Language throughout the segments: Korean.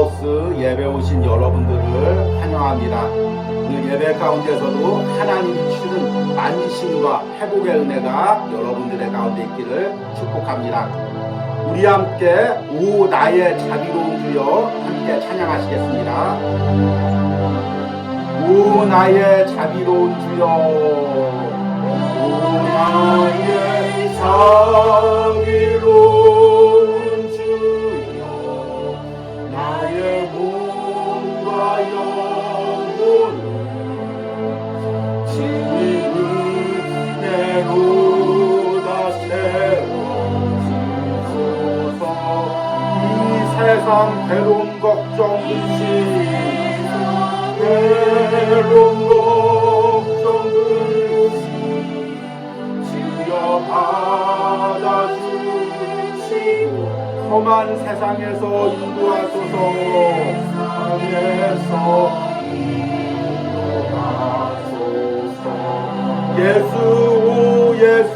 온유하우스 예배 오신 여러분들을 환영합니다. 오늘 예배 가운데서도 하나님이 주시는 만지심과 회복의 은혜가 여러분들의 가운데 있기를 축복합니다. 우리 함께 오 나의 자비로운 주여 함께 찬양하시겠습니다. 오 나의 자비로운 주여, 오 나의 자비로운 주여, 나의 몸과 영혼을 주의 은혜로 다 세워주소서. 이 세상 괴로운 걱정 근심, 괴로운 걱정들 주여 받아주시고 험한 세상에서 인도하소서. 예수 오 예수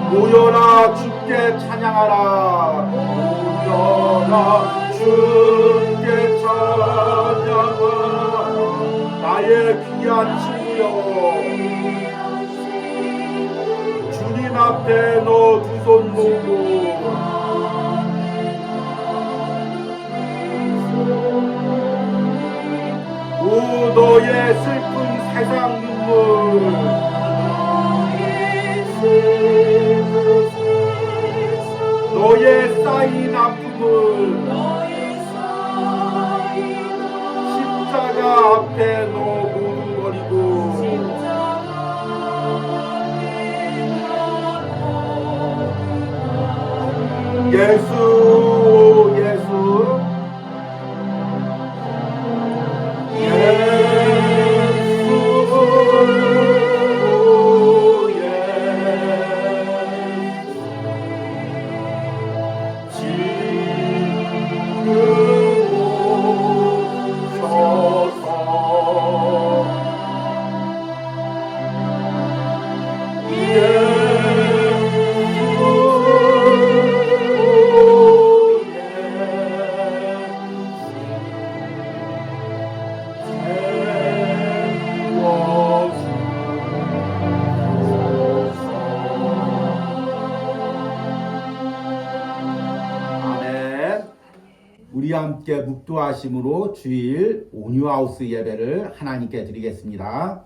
모여라 주께 찬양하라. 모여라 주께 찬양하라. 나의 귀한 친구여, 주님 앞에 너 두 손 모으고 오 너의 슬픈 세상 눈물, 너의 쌓인 아픔을 십자가 앞에 너 모두 버리고 예수 예수 우리 함께 묵도하심으로 주일 온유하우스 예배를 하나님께 드리겠습니다.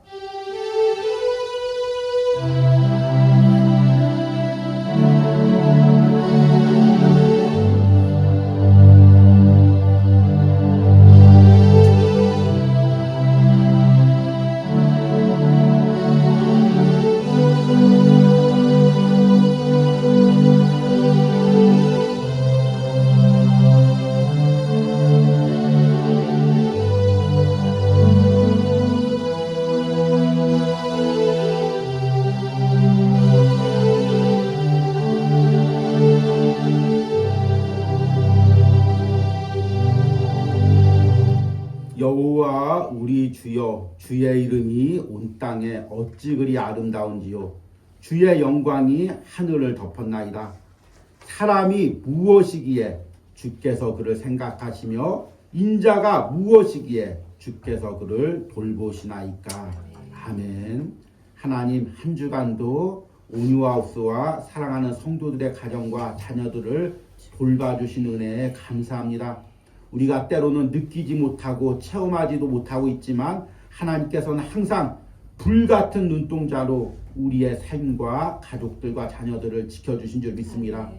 여호와 우리 주여, 주의 이름이 온 땅에 어찌 그리 아름다운지요. 주의 영광이 하늘을 덮었나이다. 사람이 무엇이기에 주께서 그를 생각하시며 인자가 무엇이기에 주께서 그를 돌보시나이까. 아멘. 하나님, 한 주간도 온유하우스와 사랑하는 성도들의 가정과 자녀들을 돌봐주신 은혜에 감사합니다. 우리가 때로는 느끼지 못하고 체험하지도 못하고 있지만 하나님께서는 항상 불같은 눈동자로 우리의 삶과 가족들과 자녀들을 지켜주신 줄 믿습니다.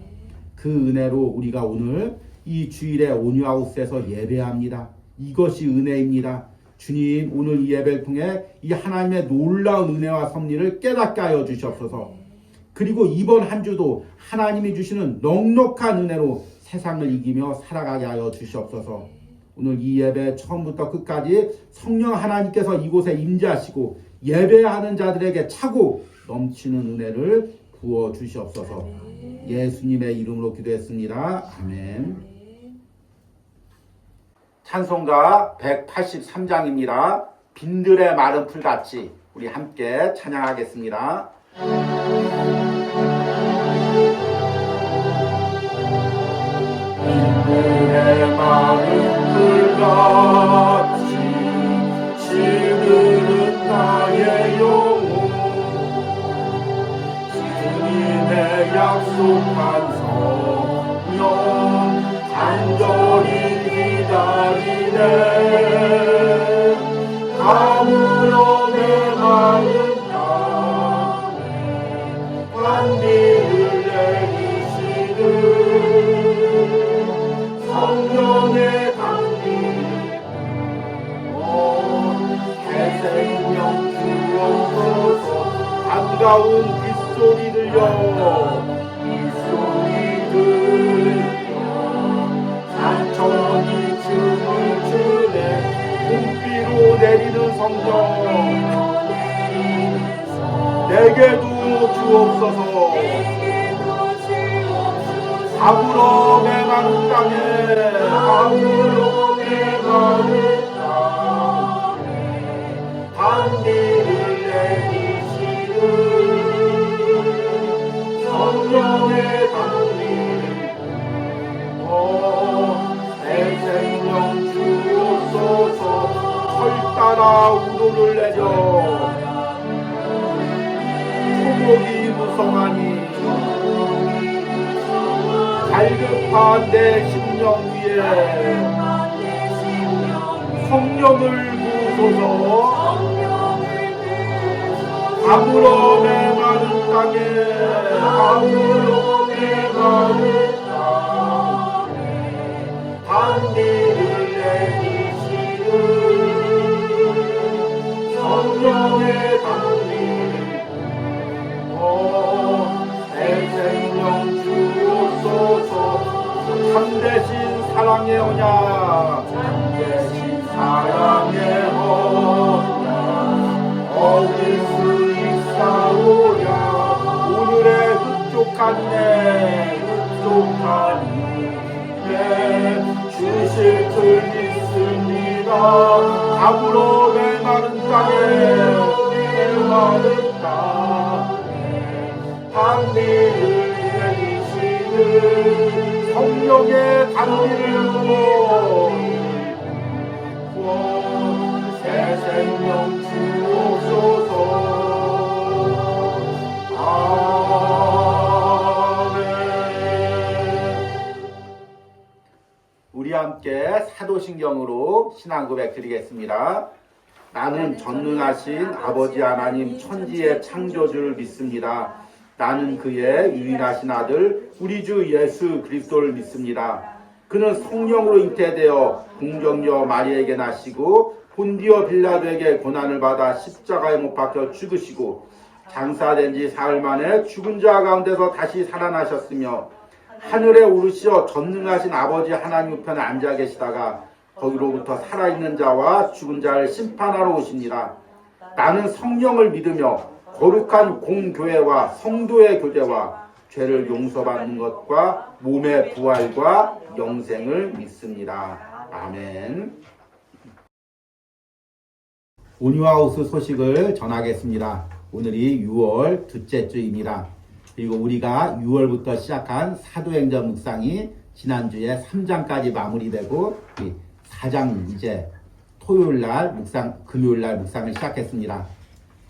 그 은혜로 우리가 오늘 이 주일에 온유하우스에서 예배합니다. 이것이 은혜입니다. 주님, 오늘 이 예배를 통해 이 하나님의 놀라운 은혜와 섭리를 깨닫게 하여 주시옵소서. 그리고 이번 한 주도 하나님이 주시는 넉넉한 은혜로 세상을 이기며 살아가게 하여 주시옵소서. 오늘 이 예배 처음부터 끝까지 성령 하나님께서 이곳에 임재하시고 예배하는 자들에게 차고 넘치는 은혜를 부어 주시옵소서. 예수님의 이름으로 기도했습니다. 아멘. 찬송가 183장입니다. 빈들의 마른 풀같이 우리 함께 찬양하겠습니다. 빈들의 마른 풀같이 시들은 나의 영혼 주님의 약속한 성령 간절히 기다리네 가물어 메마른 땅에 반비를 내리시는 성령의 강림 새생명 주옵소서 반가운 빗소리 들려 산천이 춤을 추네 봄비로 내리는 성령 내게도 주옵소서 가물어 메마른 땅에 가물어 메마른 땅에 반비를 내리시는 성령의 강림 생명 주옵소서 철 따라 우도를 내려 초목이 무성하니 갈급한 내 심령 위에 성령을 부으소서 가물어 메마른 땅에 가물어 메마른 땅에 반비를 내리시는 성령의 강림 새생명 주옵소서 참되신 사랑의 언약 참되신 사랑의 언약 얻을 수 있사오랴 오늘의 흡족한 은혜 흡족한 은혜 주실 줄 믿습니다 가물어 메마른 땅에 메마른 땅에 반비를 내리시는 성령의 단비를 부어 새생명 주옵소서 아멘. 우리 함께 사도신경으로 신앙고백 드리겠습니다. 나는 전능하신 아버지 하나님 천지의 창조주를 믿습니다. 나는 그의 유일하신 아들 우리 주 예수 그리스도를 믿습니다. 그는 성령으로 잉태되어 공정녀 마리에게 나시고 본디오 빌라도에게 고난을 받아 십자가에 못 박혀 죽으시고 장사된 지 사흘 만에 죽은 자 가운데서 다시 살아나셨으며 하늘에 오르시어 전능하신 아버지 하나님 우편에 앉아 계시다가 거기로부터 살아있는 자와 죽은 자를 심판하러 오시니라. 나는 성령을 믿으며 거룩한 공교회와 성도의 교제와 죄를 용서받는 것과 몸의 부활과 영생을 믿습니다. 아멘. 온유하우스 소식을 전하겠습니다. 오늘이 6월 둘째 주입니다. 그리고 우리가 6월부터 시작한 사도행전 묵상이 지난주에 3장까지 마무리되고 4장 이제 토요일날 묵상, 금요일날 묵상을 시작했습니다.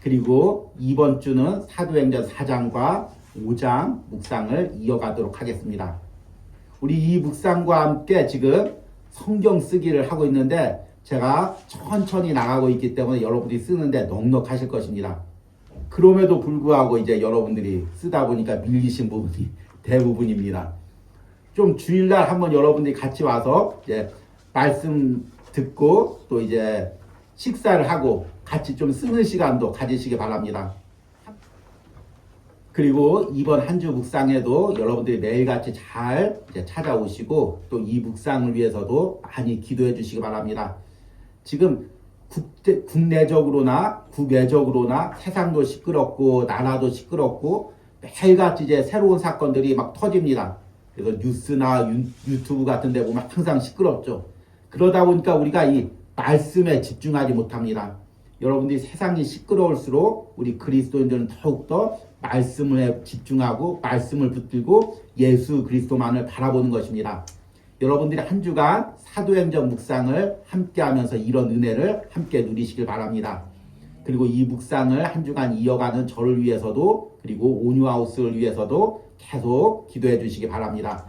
그리고 이번 주는 사도행전 4장과 5장 묵상을 이어가도록 하겠습니다. 우리 이 묵상과 함께 지금 성경 쓰기를 하고 있는데 제가 천천히 나가고 있기 때문에 여러분들이 쓰는데 넉넉하실 것입니다. 그럼에도 불구하고 이제 여러분들이 쓰다 보니까 밀리신 부분이 대부분입니다. 좀 주일날 한번 여러분들이 같이 와서 이제 말씀 듣고 또 이제 식사를 하고 같이 좀 쓰는 시간도 가지시기 바랍니다. 그리고 이번 한 주 묵상에도 여러분들이 매일같이 잘 찾아오시고 또 이 묵상을 위해서도 많이 기도해 주시기 바랍니다. 지금 국내적으로나 국외적으로나 세상도 시끄럽고 나라도 시끄럽고 매일같이 이제 새로운 사건들이 막 터집니다. 그래서 뉴스나 유튜브 같은 데 보면 항상 시끄럽죠. 그러다 보니까 우리가 이 말씀에 집중하지 못합니다. 여러분들이 세상이 시끄러울수록 우리 그리스도인들은 더욱더 말씀에 집중하고 말씀을 붙들고 예수 그리스도만을 바라보는 것입니다. 여러분들이 한 주간 사도행전 묵상을 함께 하면서 이런 은혜를 함께 누리시길 바랍니다. 그리고 이 묵상을 한 주간 이어가는 저를 위해서도 그리고 온유하우스를 위해서도 계속 기도해 주시기 바랍니다.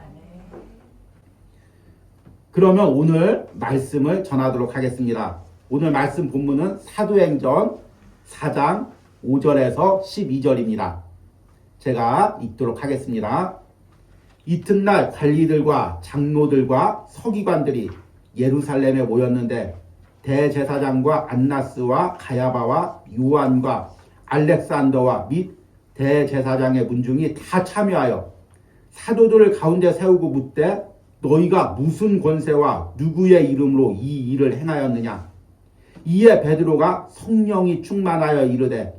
그러면 오늘 말씀을 전하도록 하겠습니다. 오늘 말씀 본문은 사도행전 4장 5절에서 12절입니다. 제가 읽도록 하겠습니다. 이튿날 관리들과 장로들과 서기관들이 예루살렘에 모였는데 대제사장과 안나스와 가야바와 요한과 알렉산더와 및 대제사장의 문중이 다 참여하여 사도들을 가운데 세우고 묻되 너희가 무슨 권세와 누구의 이름으로 이 일을 행하였느냐. 이에 베드로가 성령이 충만하여 이르되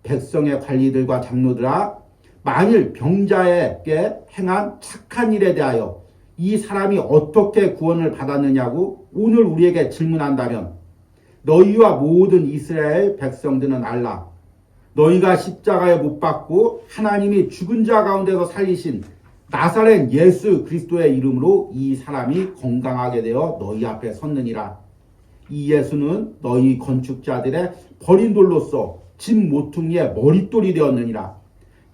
백성의 관리들과 장로들아 만일 병자에게 행한 착한 일에 대하여 이 사람이 어떻게 구원을 받았느냐고 오늘 우리에게 질문한다면 너희와 모든 이스라엘 백성들은 알라. 너희가 십자가에 못 박고 하나님이 죽은 자 가운데서 살리신 나사렛 예수 그리스도의 이름으로 이 사람이 건강하게 되어 너희 앞에 섰느니라. 이 예수는 너희 건축자들의 버린 돌로서 집 모퉁이의 머릿돌이 되었느니라.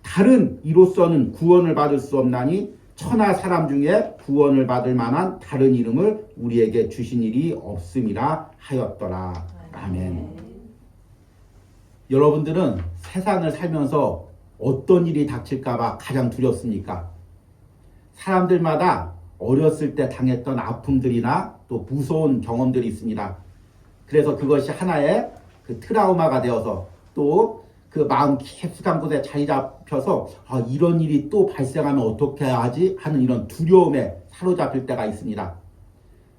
다른 이로서는 구원을 받을 수 없나니 천하 사람 중에 구원을 받을 만한 다른 이름을 우리에게 주신 일이 없음이라 하였더라. 아멘. 여러분들은 세상을 살면서 어떤 일이 닥칠까봐 가장 두렵습니까? 사람들마다 어렸을 때 당했던 아픔들이나 또 무서운 경험들이 있습니다. 그래서 그것이 하나의 그 트라우마가 되어서 또 그 마음 깊숙한 곳에 자리 잡혀서 이런 일이 또 발생하면 어떻게 하지 하는 이런 두려움에 사로잡힐 때가 있습니다.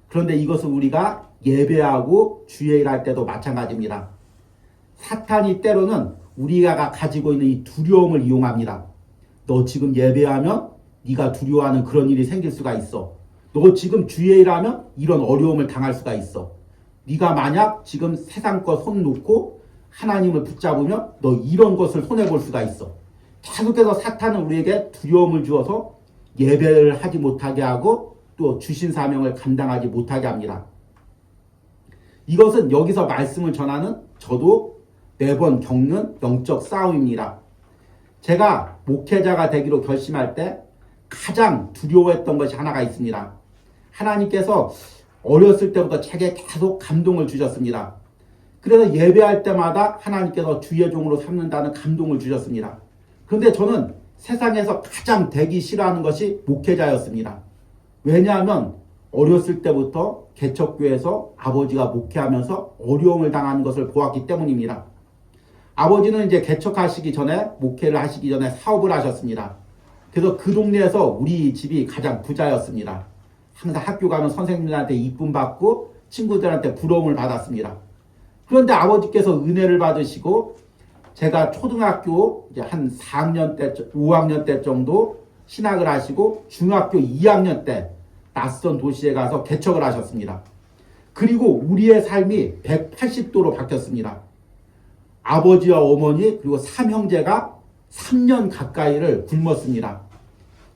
그런데 이것은 우리가 예배하고 주일을 할 때도 마찬가지입니다. 사탄이 때로는 우리가 가지고 있는 이 두려움을 이용합니다. 너 지금 예배하면 네가 두려워하는 그런 일이 생길 수가 있어. 너 지금 주일을 하면 이런 어려움을 당할 수가 있어. 네가 만약 지금 세상 거 손 놓고 하나님을 붙잡으면 너 이런 것을 손해볼 수가 있어. 계속해서 사탄은 우리에게 두려움을 주어서 예배를 하지 못하게 하고 또 주신 사명을 감당하지 못하게 합니다. 이것은 여기서 말씀을 전하는 저도 매번 겪는 영적 싸움입니다. 제가 목회자가 되기로 결심할 때 가장 두려워했던 것이 하나가 있습니다. 하나님께서 어렸을 때부터 제게 계속 감동을 주셨습니다. 그래서 예배할 때마다 하나님께서 주의 종으로 삼는다는 감동을 주셨습니다. 그런데 저는 세상에서 가장 되기 싫어하는 것이 목회자였습니다. 왜냐하면 어렸을 때부터 개척교회에서 아버지가 목회하면서 어려움을 당하는 것을 보았기 때문입니다. 아버지는 이제 개척하시기 전에 목회를 하시기 전에 사업을 하셨습니다. 그래서 그 동네에서 우리 집이 가장 부자였습니다. 항상 학교 가면 선생님들한테 이쁨 받고 친구들한테 부러움을 받았습니다. 그런데 아버지께서 은혜를 받으시고 제가 초등학교 이제 한 4학년 때, 5학년 때 정도 신학을 하시고 중학교 2학년 때 낯선 도시에 가서 개척을 하셨습니다. 그리고 우리의 삶이 180도로 바뀌었습니다. 아버지와 어머니 그리고 3형제가 3년 가까이를 굶었습니다.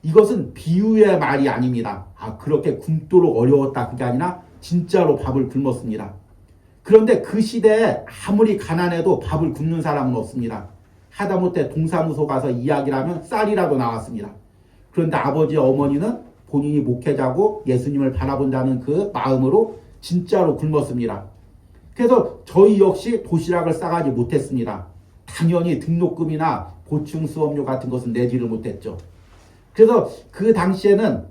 이것은 비유의 말이 아닙니다. 그렇게 굶도록 어려웠다 그게 아니라 진짜로 밥을 굶었습니다. 그런데 그 시대에 아무리 가난해도 밥을 굶는 사람은 없습니다. 하다못해 동사무소 가서 이야기를 하면 쌀이라도 나왔습니다. 그런데 아버지와 어머니는 본인이 목회자고 예수님을 바라본다는 그 마음으로 진짜로 굶었습니다. 그래서 저희 역시 도시락을 싸가지 못했습니다. 당연히 등록금이나 보충 수업료 같은 것은 내지를 못했죠. 그래서 그 당시에는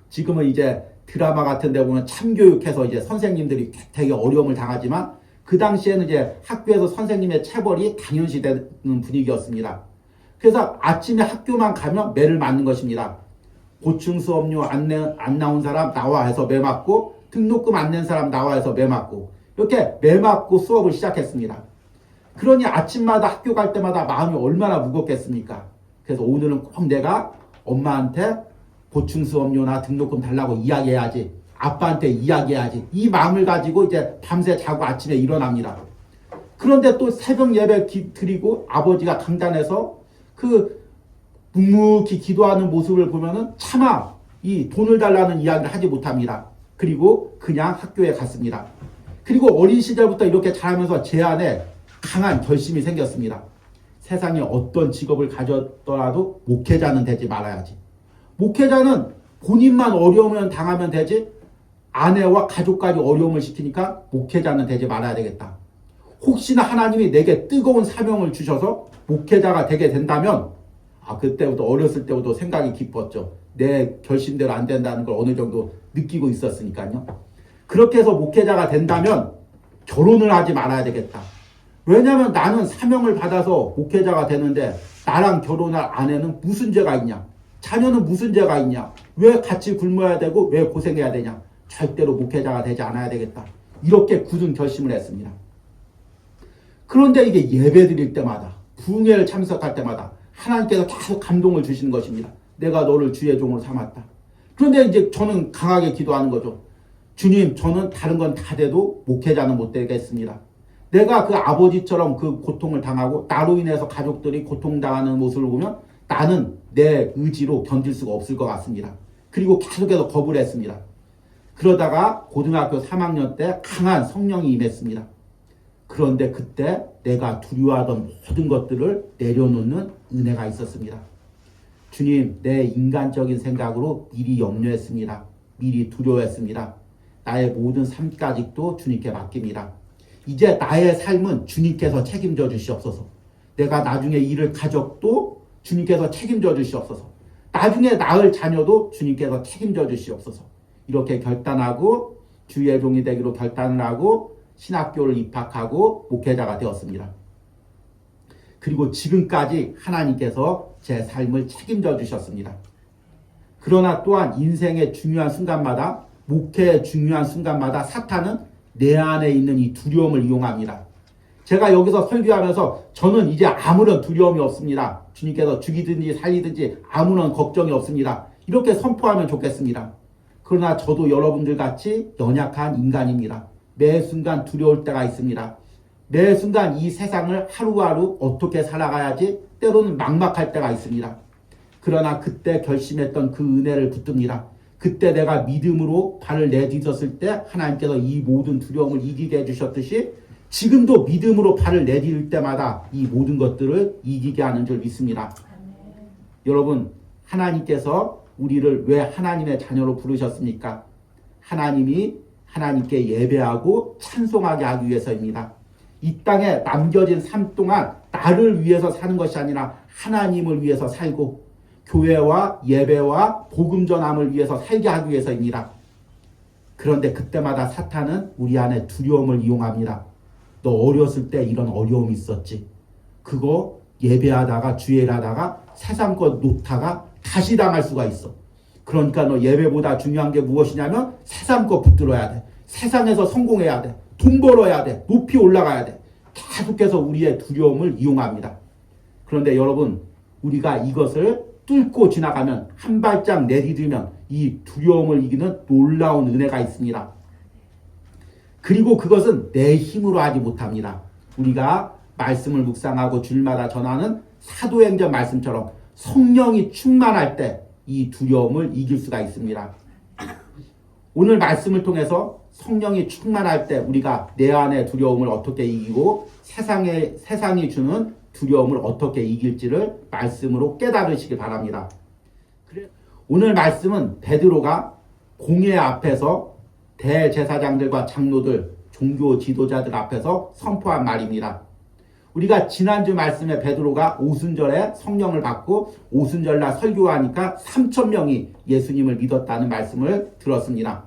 지금은 이제 드라마 같은 데 보면 참교육해서 이제 선생님들이 되게 어려움을 당하지만 그 당시에는 이제 학교에서 선생님의 체벌이 당연시 되는 분위기였습니다. 그래서 아침에 학교만 가면 매를 맞는 것입니다. 보충 수업료 안 나온 사람 나와 해서 매 맞고, 등록금 안 낸 사람 나와 해서 매 맞고, 이렇게 매 맞고 수업을 시작했습니다. 그러니 아침마다 학교 갈 때마다 마음이 얼마나 무겁겠습니까? 그래서 오늘은 꼭 내가 엄마한테 보충 수업료나 등록금 달라고 이야기해야지, 아빠한테 이야기해야지, 이 마음을 가지고 이제 밤새 자고 아침에 일어납니다. 그런데 또 새벽 예배 드리고 아버지가 강단에서 그 묵묵히 기도하는 모습을 보면은 차마 이 돈을 달라는 이야기를 하지 못합니다. 그리고 그냥 학교에 갔습니다. 그리고 어린 시절부터 이렇게 자라면서 제 안에 강한 결심이 생겼습니다. 세상에 어떤 직업을 가졌더라도 목회자는 되지 말아야지. 목회자는 본인만 어려우면 당하면 되지, 아내와 가족까지 어려움을 시키니까 목회자는 되지 말아야 되겠다. 혹시나 하나님이 내게 뜨거운 사명을 주셔서 목회자가 되게 된다면, 그때부터 어렸을 때부터 생각이 깊었죠. 내 결심대로 안 된다는 걸 어느 정도 느끼고 있었으니까요. 그렇게 해서 목회자가 된다면 결혼을 하지 말아야 되겠다. 왜냐하면 나는 사명을 받아서 목회자가 되는데 나랑 결혼할 아내는 무슨 죄가 있냐? 자녀는 무슨 죄가 있냐? 왜 같이 굶어야 되고 왜 고생해야 되냐? 절대로 목회자가 되지 않아야 되겠다. 이렇게 굳은 결심을 했습니다. 그런데 이게 예배 드릴 때마다, 부흥회를 참석할 때마다 하나님께서 계속 감동을 주시는 것입니다. 내가 너를 주의 종으로 삼았다. 그런데 이제 저는 강하게 기도하는 거죠. 주님, 저는 다른 건 다 돼도 목회자는 못 되겠습니다. 내가 그 아버지처럼 그 고통을 당하고 나로 인해서 가족들이 고통당하는 모습을 보면 나는 내 의지로 견딜 수가 없을 것 같습니다. 그리고 계속해서 거부를 했습니다. 그러다가 고등학교 3학년 때 강한 성령이 임했습니다. 그런데 그때 내가 두려워하던 모든 것들을 내려놓는 은혜가 있었습니다. 주님, 내 인간적인 생각으로 미리 염려했습니다. 미리 두려워했습니다. 나의 모든 삶까지도 주님께 맡깁니다. 이제 나의 삶은 주님께서 책임져 주시옵소서. 내가 나중에 이룰 가족도 주님께서 책임져 주시옵소서. 나중에 낳을 자녀도 주님께서 책임져 주시옵소서. 이렇게 결단하고 주의 종이 되기로 결단을 하고 신학교를 입학하고 목회자가 되었습니다. 그리고 지금까지 하나님께서 제 삶을 책임져 주셨습니다. 그러나 또한 인생의 중요한 순간마다, 목회의 중요한 순간마다 사탄은 내 안에 있는 이 두려움을 이용합니다. 제가 여기서 설교하면서 저는 이제 아무런 두려움이 없습니다. 주님께서 죽이든지 살리든지 아무런 걱정이 없습니다. 이렇게 선포하면 좋겠습니다. 그러나 저도 여러분들 같이 연약한 인간입니다. 매 순간 두려울 때가 있습니다. 매 순간 이 세상을 하루하루 어떻게 살아가야지 때로는 막막할 때가 있습니다. 그러나 그때 결심했던 그 은혜를 붙듭니다. 그때 내가 믿음으로 발을 내딛었을 때 하나님께서 이 모든 두려움을 이기게 해주셨듯이 지금도 믿음으로 발을 내딛을 때마다 이 모든 것들을 이기게 하는 줄 믿습니다. 여러분, 하나님께서 우리를 왜 하나님의 자녀로 부르셨습니까? 하나님이 하나님께 예배하고 찬송하게 하기 위해서입니다. 이 땅에 남겨진 삶 동안 나를 위해서 사는 것이 아니라 하나님을 위해서 살고 교회와 예배와 복음 전함을 위해서 살게 하기 위해서입니다. 그런데 그때마다 사탄은 우리 안에 두려움을 이용합니다. 너 어렸을 때 이런 어려움이 있었지. 그거 예배하다가 주일 하다가 세상 것 놓다가 다시 당할 수가 있어. 그러니까 너 예배보다 중요한 게 무엇이냐면 세상 것 붙들어야 돼. 세상에서 성공해야 돼. 돈 벌어야 돼. 높이 올라가야 돼. 계속해서 우리의 두려움을 이용합니다. 그런데 여러분, 우리가 이것을 뚫고 지나가면, 한 발짝 내디디면 이 두려움을 이기는 놀라운 은혜가 있습니다. 그리고 그것은 내 힘으로 하지 못합니다. 우리가 말씀을 묵상하고 주일마다 전하는 사도행전 말씀처럼 성령이 충만할 때 이 두려움을 이길 수가 있습니다. 오늘 말씀을 통해서 성령이 충만할 때 우리가 내 안의 두려움을 어떻게 이기고 세상이 주는 두려움을 어떻게 이길지를 말씀으로 깨달으시기 바랍니다. 오늘 말씀은 베드로가 공회 앞에서 대제사장들과 장로들, 종교 지도자들 앞에서 선포한 말입니다. 우리가 지난주 말씀에 베드로가 오순절에 성령을 받고 오순절날 설교하니까 3,000명이 예수님을 믿었다는 말씀을 들었습니다.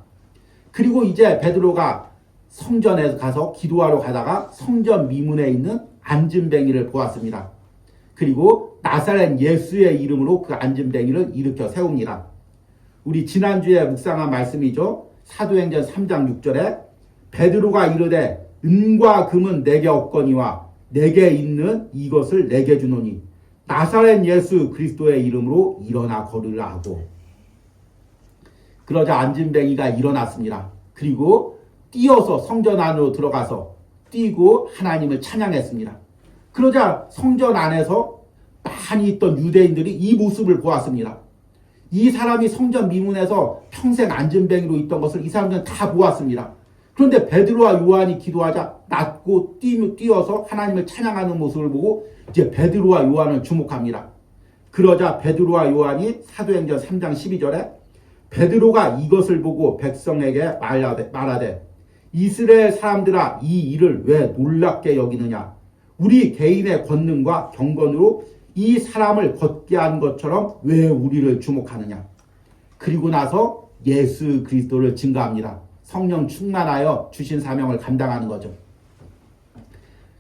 그리고 이제 베드로가 성전에 가서 기도하러 가다가 성전 미문에 있는 안진뱅이를 보았습니다. 그리고 나사렛 예수의 이름으로 그 안진뱅이를 일으켜 세웁니다. 우리 지난주에 묵상한 말씀이죠. 사도행전 3장 6절에 베드로가 이르되 은과 금은 내게 없거니와 내게 있는 이것을 내게 주노니 나사렛 예수 그리스도의 이름으로 일어나 걸으라 하고, 그러자 안진뱅이가 일어났습니다. 그리고 뛰어서 성전 안으로 들어가서 뛰고 하나님을 찬양했습니다. 그러자 성전 안에서 많이 있던 유대인들이 이 모습을 보았습니다. 이 사람이 성전 미문에서 평생 안진뱅이로 있던 것을 이 사람들은 다 보았습니다. 그런데 베드로와 요한이 기도하자 낮고 뛰어서 하나님을 찬양하는 모습을 보고 이제 베드로와 요한을 주목합니다. 그러자 베드로와 요한이 사도행전 3장 12절에 베드로가 이것을 보고 백성에게 말하되 이스라엘 사람들아, 이 일을 왜 놀랍게 여기느냐? 우리 개인의 권능과 경건으로 이 사람을 걷게 한 것처럼 왜 우리를 주목하느냐? 그리고 나서 예수 그리스도를 증거합니다. 성령 충만하여 주신 사명을 감당하는 거죠.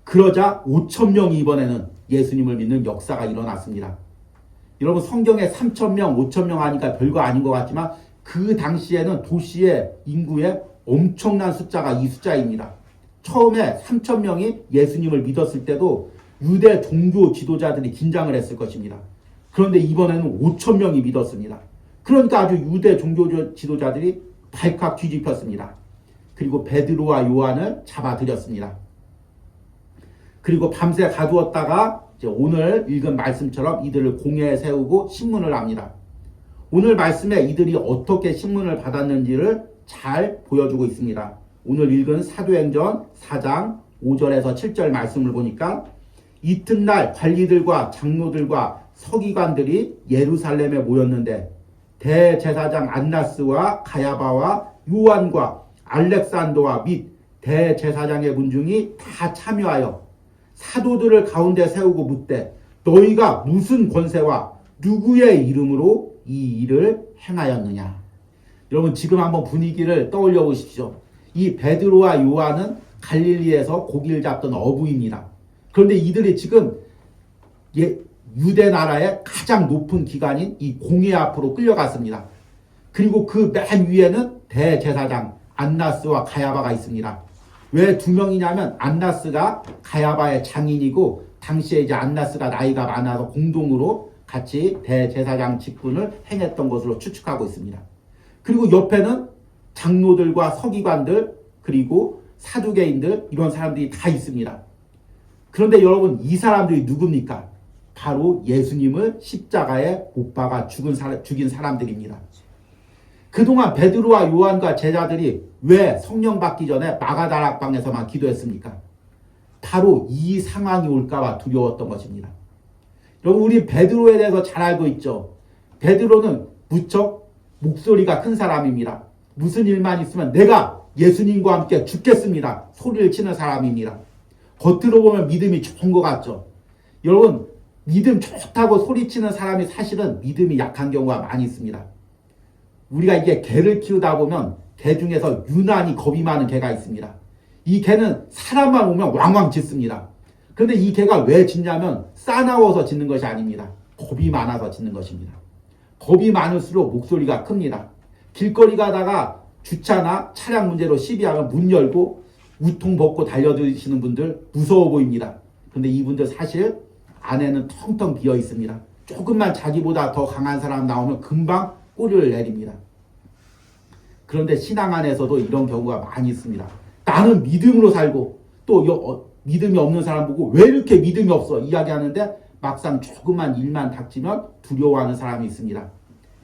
그러자 5,000명이 이번에는 예수님을 믿는 역사가 일어났습니다. 여러분, 성경에 3,000명, 5,000명 하니까 별거 아닌 것 같지만 그 당시에는 도시의 인구의 엄청난 숫자가 이 숫자입니다. 처음에 3,000명이 예수님을 믿었을 때도 유대 종교 지도자들이 긴장을 했을 것입니다. 그런데 이번에는 5,000명이 믿었습니다. 그러니까 아주 유대 종교 지도자들이 발칵 뒤집혔습니다. 그리고 베드로와 요한을 잡아들였습니다. 그리고 밤새 가두었다가 이제 오늘 읽은 말씀처럼 이들을 공회에 세우고 신문을 합니다. 오늘 말씀에 이들이 어떻게 신문을 받았는지를 잘 보여주고 있습니다. 오늘 읽은 사도행전 4장 5절에서 7절 말씀을 보니까 이튿날 관리들과 장로들과 서기관들이 예루살렘에 모였는데 대제사장 안나스와 가야바와 요한과 알렉산더와 및 대제사장의 군중이 다 참여하여 사도들을 가운데 세우고 묻되 너희가 무슨 권세와 누구의 이름으로 이 일을 행하였느냐? 여러분, 지금 한번 분위기를 떠올려 보십시오. 이 베드로와 요한은 갈릴리에서 고기를 잡던 어부입니다. 그런데 이들이 지금 유대 나라의 가장 높은 기관인 이 공회 앞으로 끌려갔습니다. 그리고 그 맨 위에는 대제사장 안나스와 가야바가 있습니다. 왜 두 명이냐면 안나스가 가야바의 장인이고 당시에 이제 안나스가 나이가 많아서 공동으로 같이 대제사장 직분을 행했던 것으로 추측하고 있습니다. 그리고 옆에는 장로들과 서기관들 그리고 사두개인들 이런 사람들이 다 있습니다. 그런데 여러분, 이 사람들이 누굽니까? 바로 예수님을 십자가에 못 박아 죽인 사람들입니다. 그동안 베드로와 요한과 제자들이 왜 성령 받기 전에 마가다락방에서만 기도했습니까? 바로 이 상황이 올까봐 두려웠던 것입니다. 여러분, 우리 베드로에 대해서 잘 알고 있죠. 베드로는 무척 목소리가 큰 사람입니다. 무슨 일만 있으면 내가 예수님과 함께 죽겠습니다 소리를 치는 사람입니다. 겉으로 보면 믿음이 좋은 것 같죠. 여러분, 믿음 좋다고 소리치는 사람이 사실은 믿음이 약한 경우가 많이 있습니다. 우리가 이게 개를 키우다 보면 개 중에서 유난히 겁이 많은 개가 있습니다. 이 개는 사람만 오면 왕왕 짖습니다. 그런데 이 개가 왜 짖냐면 싸나워서 짖는 것이 아닙니다. 겁이 많아서 짖는 것입니다. 겁이 많을수록 목소리가 큽니다. 길거리 가다가 주차나 차량 문제로 시비하면 문 열고 우통 벗고 달려드시는 분들 무서워 보입니다. 그런데 이분들 사실 안에는 텅텅 비어 있습니다. 조금만 자기보다 더 강한 사람 나오면 금방 꼬리를 내립니다. 그런데 신앙 안에서도 이런 경우가 많이 있습니다. 나는 믿음으로 살고 또 믿음이 없는 사람 보고 왜 이렇게 믿음이 없어 이야기하는데 막상 조그만 일만 닥치면 두려워하는 사람이 있습니다.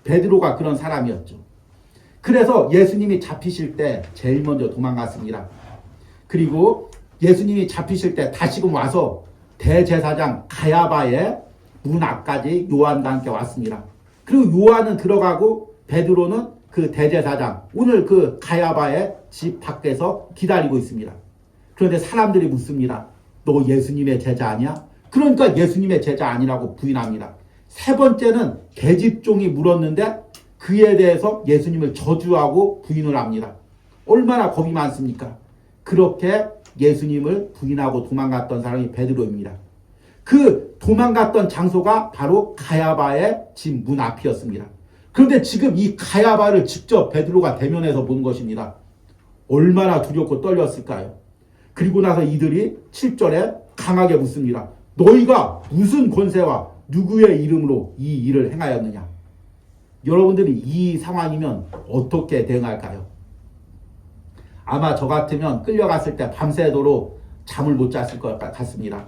베드로가 그런 사람이었죠. 그래서 예수님이 잡히실 때 제일 먼저 도망갔습니다. 그리고 예수님이 잡히실 때 다시금 와서 대제사장 가야바의 문 앞까지 요한과 함께 왔습니다. 그리고 요한은 들어가고 베드로는 그 대제사장, 오늘 그 가야바의 집 밖에서 기다리고 있습니다. 그런데 사람들이 묻습니다. 너 예수님의 제자 아니야? 그러니까 예수님의 제자 아니라고 부인합니다. 세 번째는 계집종이 물었는데 그에 대해서 예수님을 저주하고 부인을 합니다. 얼마나 겁이 많습니까? 그렇게 예수님을 부인하고 도망갔던 사람이 베드로입니다. 그 도망갔던 장소가 바로 가야바의 집 문 앞이었습니다. 그런데 지금 이 가야바를 직접 베드로가 대면해서 본 것입니다. 얼마나 두렵고 떨렸을까요? 그리고 나서 이들이 7절에 강하게 묻습니다. 너희가 무슨 권세와 누구의 이름으로 이 일을 행하였느냐? 여러분들이 이 상황이면 어떻게 대응할까요? 아마 저 같으면 끌려갔을 때 밤새도록 잠을 못 잤을 것 같습니다.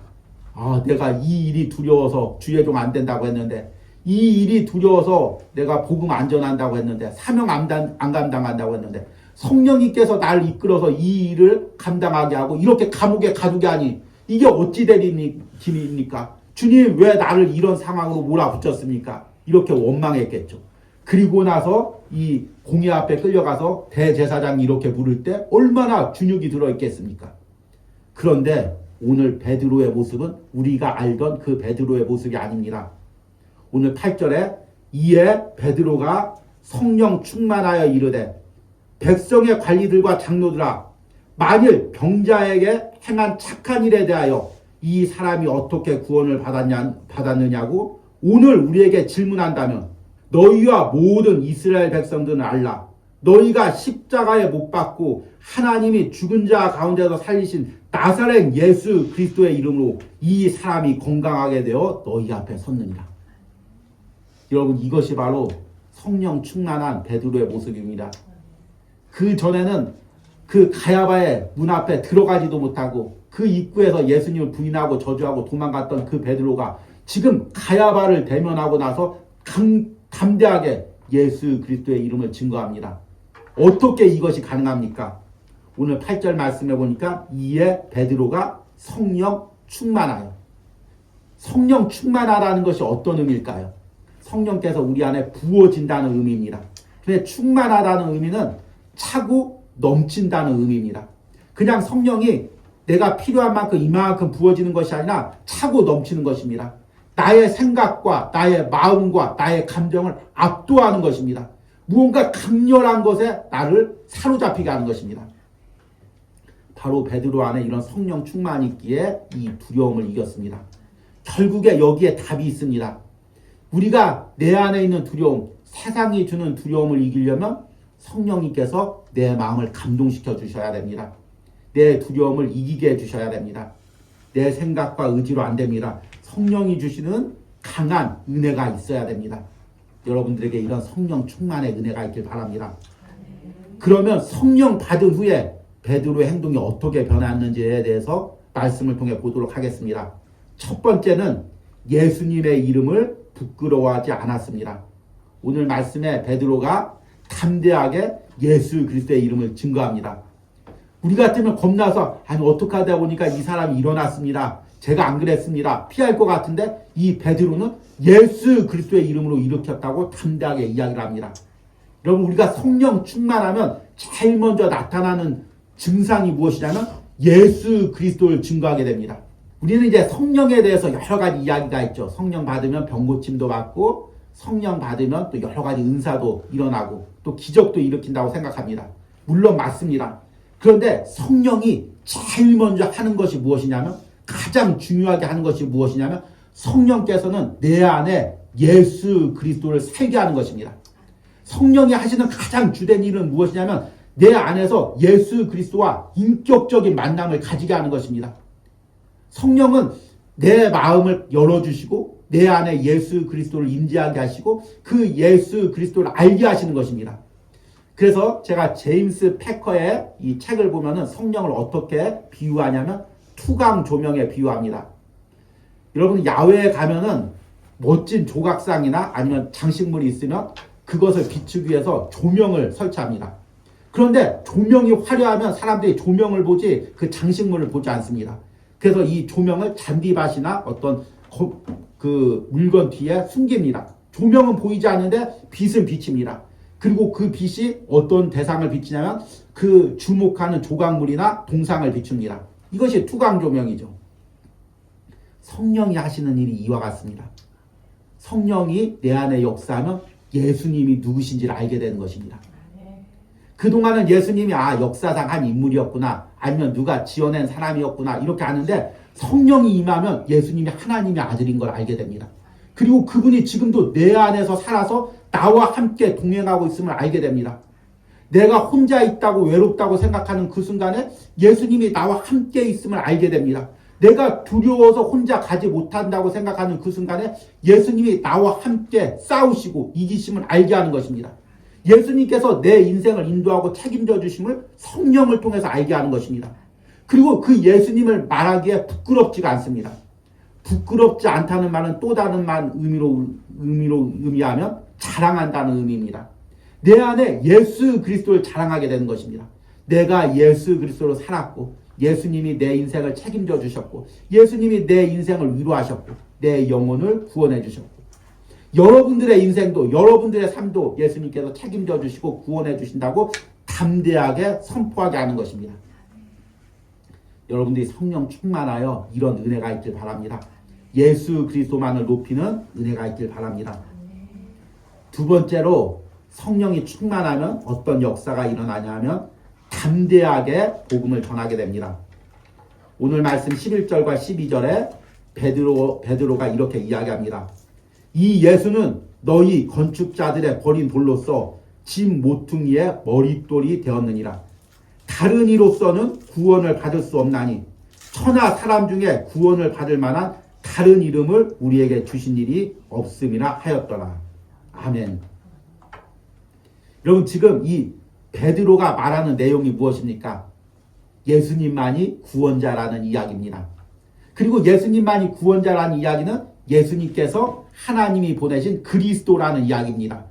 내가 이 일이 두려워서 주의 종 안 된다고 했는데, 이 일이 두려워서 내가 복음 안 전한다고 했는데, 사명 안 감당한다고 했는데, 성령님께서 나를 이끌어서 이 일을 감당하게 하고 이렇게 감옥에 가두게 하니 이게 어찌 될 일입니까? 주님 왜 나를 이런 상황으로 몰아붙였습니까? 이렇게 원망했겠죠. 그리고 나서 이 공회 앞에 끌려가서 대제사장이 이렇게 물을 때 얼마나 준육이 들어있겠습니까? 그런데 오늘 베드로의 모습은 우리가 알던 그 베드로의 모습이 아닙니다. 오늘 8절에 이에 베드로가 성령 충만하여 이르되 백성의 관리들과 장로들아, 만일 병자에게 행한 착한 일에 대하여 이 사람이 어떻게 구원을 받았느냐고 오늘 우리에게 질문한다면 너희와 모든 이스라엘 백성들은 알라. 너희가 십자가에 못 박고 하나님이 죽은 자 가운데서 살리신 나사렛 예수 그리스도의 이름으로 이 사람이 건강하게 되어 너희 앞에 섰느니라. 여러분, 이것이 바로 성령 충만한 베드로의 모습입니다. 그 전에는 그 가야바의 문 앞에 들어가지도 못하고 그 입구에서 예수님을 부인하고 저주하고 도망갔던 그 베드로가 지금 가야바를 대면하고 나서 담대하게 예수 그리스도의 이름을 증거합니다. 어떻게 이것이 가능합니까? 오늘 8절 말씀해 보니까 이에 베드로가 성령 충만하여. 성령 충만하라는 것이 어떤 의미일까요? 성령께서 우리 안에 부어진다는 의미입니다. 근데 충만하다는 의미는 차고 넘친다는 의미입니다. 그냥 성령이 내가 필요한 만큼 이만큼 부어지는 것이 아니라 차고 넘치는 것입니다. 나의 생각과 나의 마음과 나의 감정을 압도하는 것입니다. 무언가 강렬한 것에 나를 사로잡히게 하는 것입니다. 바로 베드로 안에 이런 성령 충만이 있기에 이 두려움을 이겼습니다. 결국에 여기에 답이 있습니다. 우리가 내 안에 있는 두려움, 세상이 주는 두려움을 이기려면 성령님께서 내 마음을 감동시켜 주셔야 됩니다. 내 두려움을 이기게 해주셔야 됩니다. 내 생각과 의지로 안 됩니다. 성령이 주시는 강한 은혜가 있어야 됩니다. 여러분들에게 이런 성령 충만의 은혜가 있길 바랍니다. 그러면 성령 받은 후에 베드로의 행동이 어떻게 변했는지에 대해서 말씀을 통해 보도록 하겠습니다. 첫 번째는 예수님의 이름을 부끄러워하지 않았습니다. 오늘 말씀에 베드로가 담대하게 예수 그리스도의 이름을 증거합니다. 우리 같으면 겁나서 어떻게 하다 보니까 이 사람이 일어났습니다. 제가 안 그랬습니다. 피할 것 같은데 이 베드로는 예수 그리스도의 이름으로 일으켰다고 담대하게 이야기를 합니다. 여러분, 우리가 성령 충만하면 제일 먼저 나타나는 증상이 무엇이냐면 예수 그리스도를 증거하게 됩니다. 우리는 이제 성령에 대해서 여러 가지 이야기가 있죠. 성령 받으면 병고침도 받고 성령 받으면 또 여러 가지 은사도 일어나고 또 기적도 일으킨다고 생각합니다. 물론 맞습니다. 그런데 성령이 제일 먼저 하는 것이 무엇이냐면, 가장 중요하게 하는 것이 무엇이냐면 성령께서는 내 안에 예수 그리스도를 살게 하는 것입니다. 성령이 하시는 가장 주된 일은 무엇이냐면 내 안에서 예수 그리스도와 인격적인 만남을 가지게 하는 것입니다. 성령은 내 마음을 열어주시고 내 안에 예수 그리스도를 임재하게 하시고 그 예수 그리스도를 알게 하시는 것입니다. 그래서 제가 제임스 패커의 이 책을 보면은 성령을 어떻게 비유하냐면 투강 조명에 비유합니다. 여러분, 야외에 가면은 멋진 조각상이나 아니면 장식물이 있으면 그것을 비추기 위해서 조명을 설치합니다. 그런데 조명이 화려하면 사람들이 조명을 보지 그 장식물을 보지 않습니다. 그래서 이 조명을 잔디밭이나 어떤 그 물건 뒤에 숨깁니다. 조명은 보이지 않는데 빛은 비칩니다. 그리고 그 빛이 어떤 대상을 비치냐면 그 주목하는 조각물이나 동상을 비춥니다. 이것이 투광조명이죠. 성령이 하시는 일이 이와 같습니다. 성령이 내 안에 역사하면 예수님이 누구신지를 알게 되는 것입니다. 그동안은 예수님이 역사상 한 인물이었구나, 아니면 누가 지어낸 사람이었구나 이렇게 아는데, 성령이 임하면 예수님이 하나님의 아들인 걸 알게 됩니다. 그리고 그분이 지금도 내 안에서 살아서 나와 함께 동행하고 있음을 알게 됩니다. 내가 혼자 있다고 외롭다고 생각하는 그 순간에 예수님이 나와 함께 있음을 알게 됩니다. 내가 두려워서 혼자 가지 못한다고 생각하는 그 순간에 예수님이 나와 함께 싸우시고 이기심을 알게 하는 것입니다. 예수님께서 내 인생을 인도하고 책임져 주심을 성령을 통해서 알게 하는 것입니다. 그리고 그 예수님을 말하기에 부끄럽지가 않습니다. 부끄럽지 않다는 말은 또 다른 의미로 의미하면 자랑한다는 의미입니다. 내 안에 예수 그리스도를 자랑하게 되는 것입니다. 내가 예수 그리스도로 살았고, 예수님이 내 인생을 책임져 주셨고, 예수님이 내 인생을 위로하셨고, 내 영혼을 구원해 주셨고, 여러분들의 인생도, 여러분들의 삶도 예수님께서 책임져 주시고 구원해 주신다고 담대하게 선포하게 하는 것입니다. 여러분들이 성령 충만하여 이런 은혜가 있길 바랍니다. 예수 그리스도만을 높이는 은혜가 있길 바랍니다. 두 번째로, 성령이 충만하면 어떤 역사가 일어나냐 하면 담대하게 복음을 전하게 됩니다. 오늘 말씀 11절과 12절에 베드로가 이렇게 이야기합니다. 이 예수는 너희 건축자들의 버린 돌로서 집 모퉁이의 머릿돌이 되었느니라. 다른 이로서는 구원을 받을 수 없나니 천하 사람 중에 구원을 받을 만한 다른 이름을 우리에게 주신 일이 없음이라 하였더라. 아멘. 여러분, 지금 이 베드로가 말하는 내용이 무엇입니까? 예수님만이 구원자라는 이야기입니다. 그리고 예수님만이 구원자라는 이야기는 예수님께서 하나님이 보내신 그리스도라는 이야기입니다.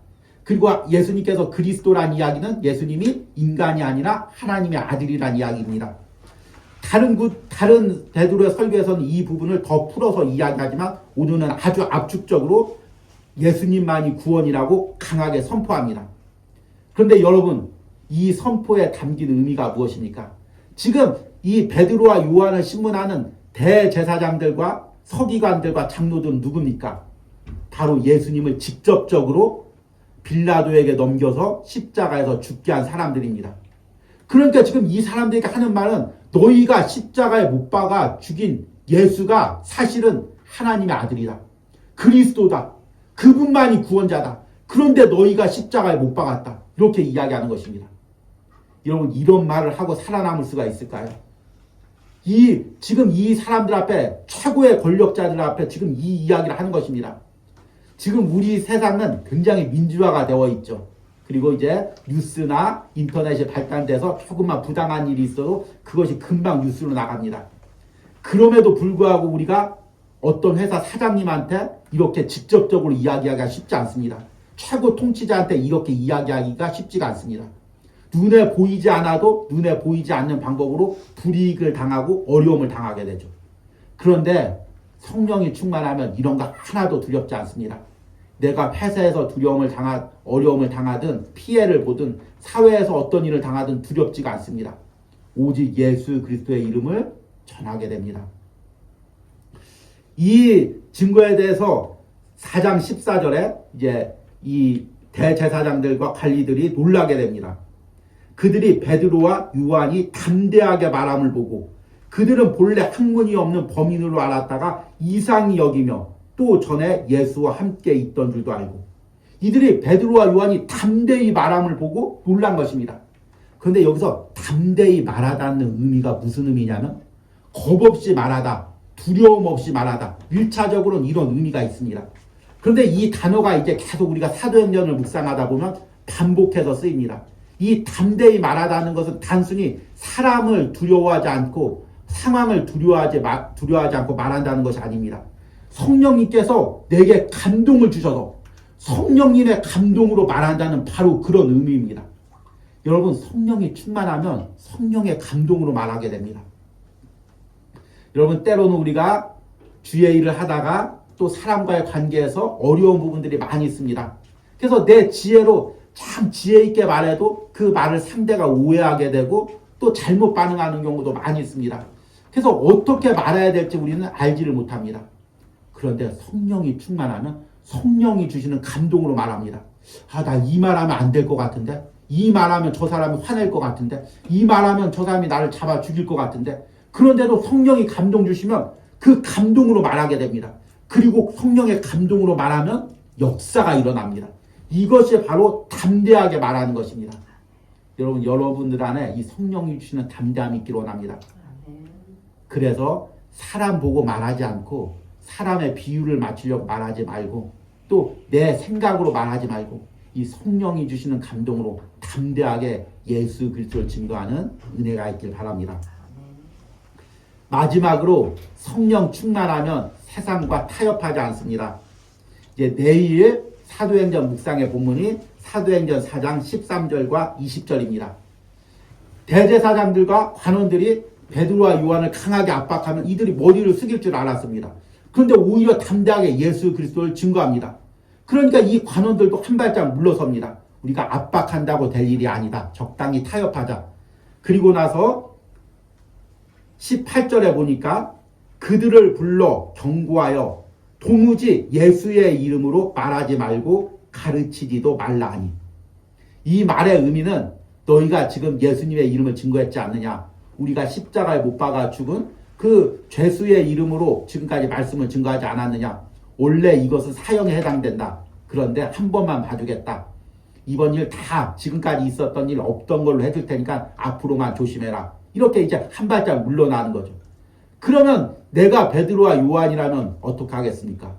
그리고 예수님께서 그리스도라는 이야기는 예수님이 인간이 아니라 하나님의 아들이라는 이야기입니다. 다른 베드로의 설교에서는 이 부분을 더 풀어서 이야기하지만 오늘은 아주 압축적으로 예수님만이 구원이라고 강하게 선포합니다. 그런데 여러분, 이 선포에 담긴 의미가 무엇입니까? 지금 이 베드로와 요한을 신문하는 대제사장들과 서기관들과 장로들은 누굽니까? 바로 예수님을 직접적으로 빌라도에게 넘겨서 십자가에서 죽게 한 사람들입니다. 그러니까 지금 이 사람들에게 하는 말은, 너희가 십자가에 못 박아 죽인 예수가 사실은 하나님의 아들이다. 그리스도다. 그분만이 구원자다. 그런데 너희가 십자가에 못 박았다. 이렇게 이야기하는 것입니다. 여러분, 이런 말을 하고 살아남을 수가 있을까요? 지금 이 사람들 앞에, 최고의 권력자들 앞에 지금 이 이야기를 하는 것입니다. 지금 우리 세상은 굉장히 민주화가 되어 있죠. 그리고 이제 뉴스나 인터넷이 발달돼서 조금만 부당한 일이 있어도 그것이 금방 뉴스로 나갑니다. 그럼에도 불구하고 우리가 어떤 회사 사장님한테 이렇게 직접적으로 이야기하기가 쉽지 않습니다. 최고 통치자한테 이렇게 이야기하기가 쉽지가 않습니다. 눈에 보이지 않아도 눈에 보이지 않는 방법으로 불이익을 당하고 어려움을 당하게 되죠. 그런데 성령이 충만하면 이런 거 하나도 두렵지 않습니다. 내가 회사에서 어려움을 당하든 피해를 보든 사회에서 어떤 일을 당하든 두렵지가 않습니다. 오직 예수 그리스도의 이름을 전하게 됩니다. 이 증거에 대해서 4장 14절에 이제 이 대제사장들과 관리들이 놀라게 됩니다. 그들이 베드로와 요한이 담대하게 말함을 보고 그들은 본래 학문이 없는 범인으로 알았다가 이상히 여기며 또 전에 예수와 함께 있던 줄도 알고, 이들이 베드로와 요한이 담대히 말함을 보고 놀란 것입니다. 그런데 여기서 담대히 말하다는 의미가 무슨 의미냐면 겁없이 말하다, 두려움 없이 말하다, 1차적으로는 이런 의미가 있습니다. 그런데 이 단어가 이제 계속 우리가 사도행전을 묵상하다 보면 반복해서 쓰입니다. 이 담대히 말하다는 것은 단순히 사람을 두려워하지 않고 상황을 두려워하지 않고 말한다는 것이 아닙니다. 성령님께서 내게 감동을 주셔서 성령님의 감동으로 말한다는 바로 그런 의미입니다. 여러분, 성령이 충만하면 성령의 감동으로 말하게 됩니다. 여러분, 때로는 우리가 주의 일을 하다가 또 사람과의 관계에서 어려운 부분들이 많이 있습니다. 그래서 내 지혜로 참 지혜 있게 말해도 그 말을 상대가 오해하게 되고 또 잘못 반응하는 경우도 많이 있습니다. 그래서 어떻게 말해야 될지 우리는 알지를 못합니다. 그런데 성령이 충만하면 성령이 주시는 감동으로 말합니다. 나 이 말하면 안 될 것 같은데, 이 말하면 저 사람이 화낼 것 같은데, 이 말하면 저 사람이 나를 잡아 죽일 것 같은데, 그런데도 성령이 감동 주시면 그 감동으로 말하게 됩니다. 그리고 성령의 감동으로 말하면 역사가 일어납니다. 이것이 바로 담대하게 말하는 것입니다. 여러분, 여러분들 안에 이 성령이 주시는 담대함이 있기를 원합니다. 그래서 사람 보고 말하지 않고 사람의 비유를 맞추려고 말하지 말고 또 내 생각으로 말하지 말고 이 성령이 주시는 감동으로 담대하게 예수 그리스도를 증거하는 은혜가 있길 바랍니다. 마지막으로 성령 충만하면 세상과 타협하지 않습니다. 이제 내일 사도행전 묵상의 본문이 사도행전 4장 13절과 20절입니다. 대제사장들과 관원들이 베드로와 요한을 강하게 압박하면 이들이 머리를 숙일 줄 알았습니다. 그런데 오히려 담대하게 예수 그리스도를 증거합니다. 그러니까 이 관원들도 한 발짝 물러섭니다. 우리가 압박한다고 될 일이 아니다. 적당히 타협하자. 그리고 나서 18절에 보니까 그들을 불러 경고하여 도무지 예수의 이름으로 말하지 말고 가르치지도 말라 하니. 이 말의 의미는 너희가 지금 예수님의 이름을 증거했지 않느냐. 우리가 십자가에 못 박아 죽은 그 죄수의 이름으로 지금까지 말씀을 증거하지 않았느냐. 원래 이것은 사형에 해당된다. 그런데 한 번만 봐주겠다. 이번 일 다 지금까지 있었던 일 없던 걸로 해줄 테니까 앞으로만 조심해라. 이렇게 이제 한 발짝 물러나는 거죠. 그러면 내가 베드로와 요한이라면 어떻게 하겠습니까?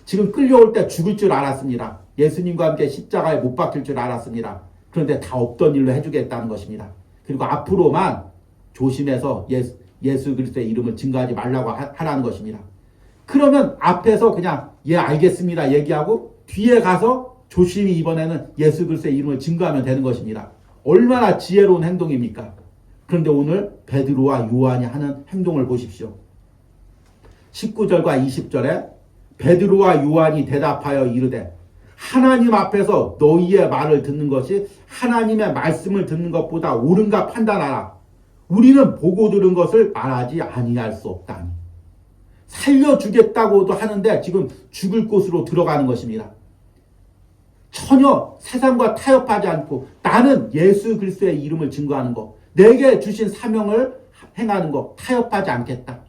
지금 끌려올 때 죽을 줄 알았습니다. 예수님과 함께 십자가에 못 박힐 줄 알았습니다. 그런데 다 없던 일로 해주겠다는 것입니다. 그리고 앞으로만 조심해서 예수 그리스도의 이름을 증거하지 말라고 하라는 것입니다. 그러면 앞에서 그냥 예 알겠습니다 얘기하고 뒤에 가서 조심히 이번에는 예수 그리스도의 이름을 증거하면 되는 것입니다. 얼마나 지혜로운 행동입니까? 그런데 오늘 베드로와 요한이 하는 행동을 보십시오. 19절과 20절에 베드로와 요한이 대답하여 이르되 하나님 앞에서 너희의 말을 듣는 것이 하나님의 말씀을 듣는 것보다 옳은가 판단하라. 우리는 보고 들은 것을 말하지 아니할 수 없다니. 살려주겠다고도 하는데 지금 죽을 곳으로 들어가는 것입니다. 전혀 세상과 타협하지 않고 나는 예수 그리스도의 이름을 증거하는 것, 내게 주신 사명을 행하는 것 타협하지 않겠다.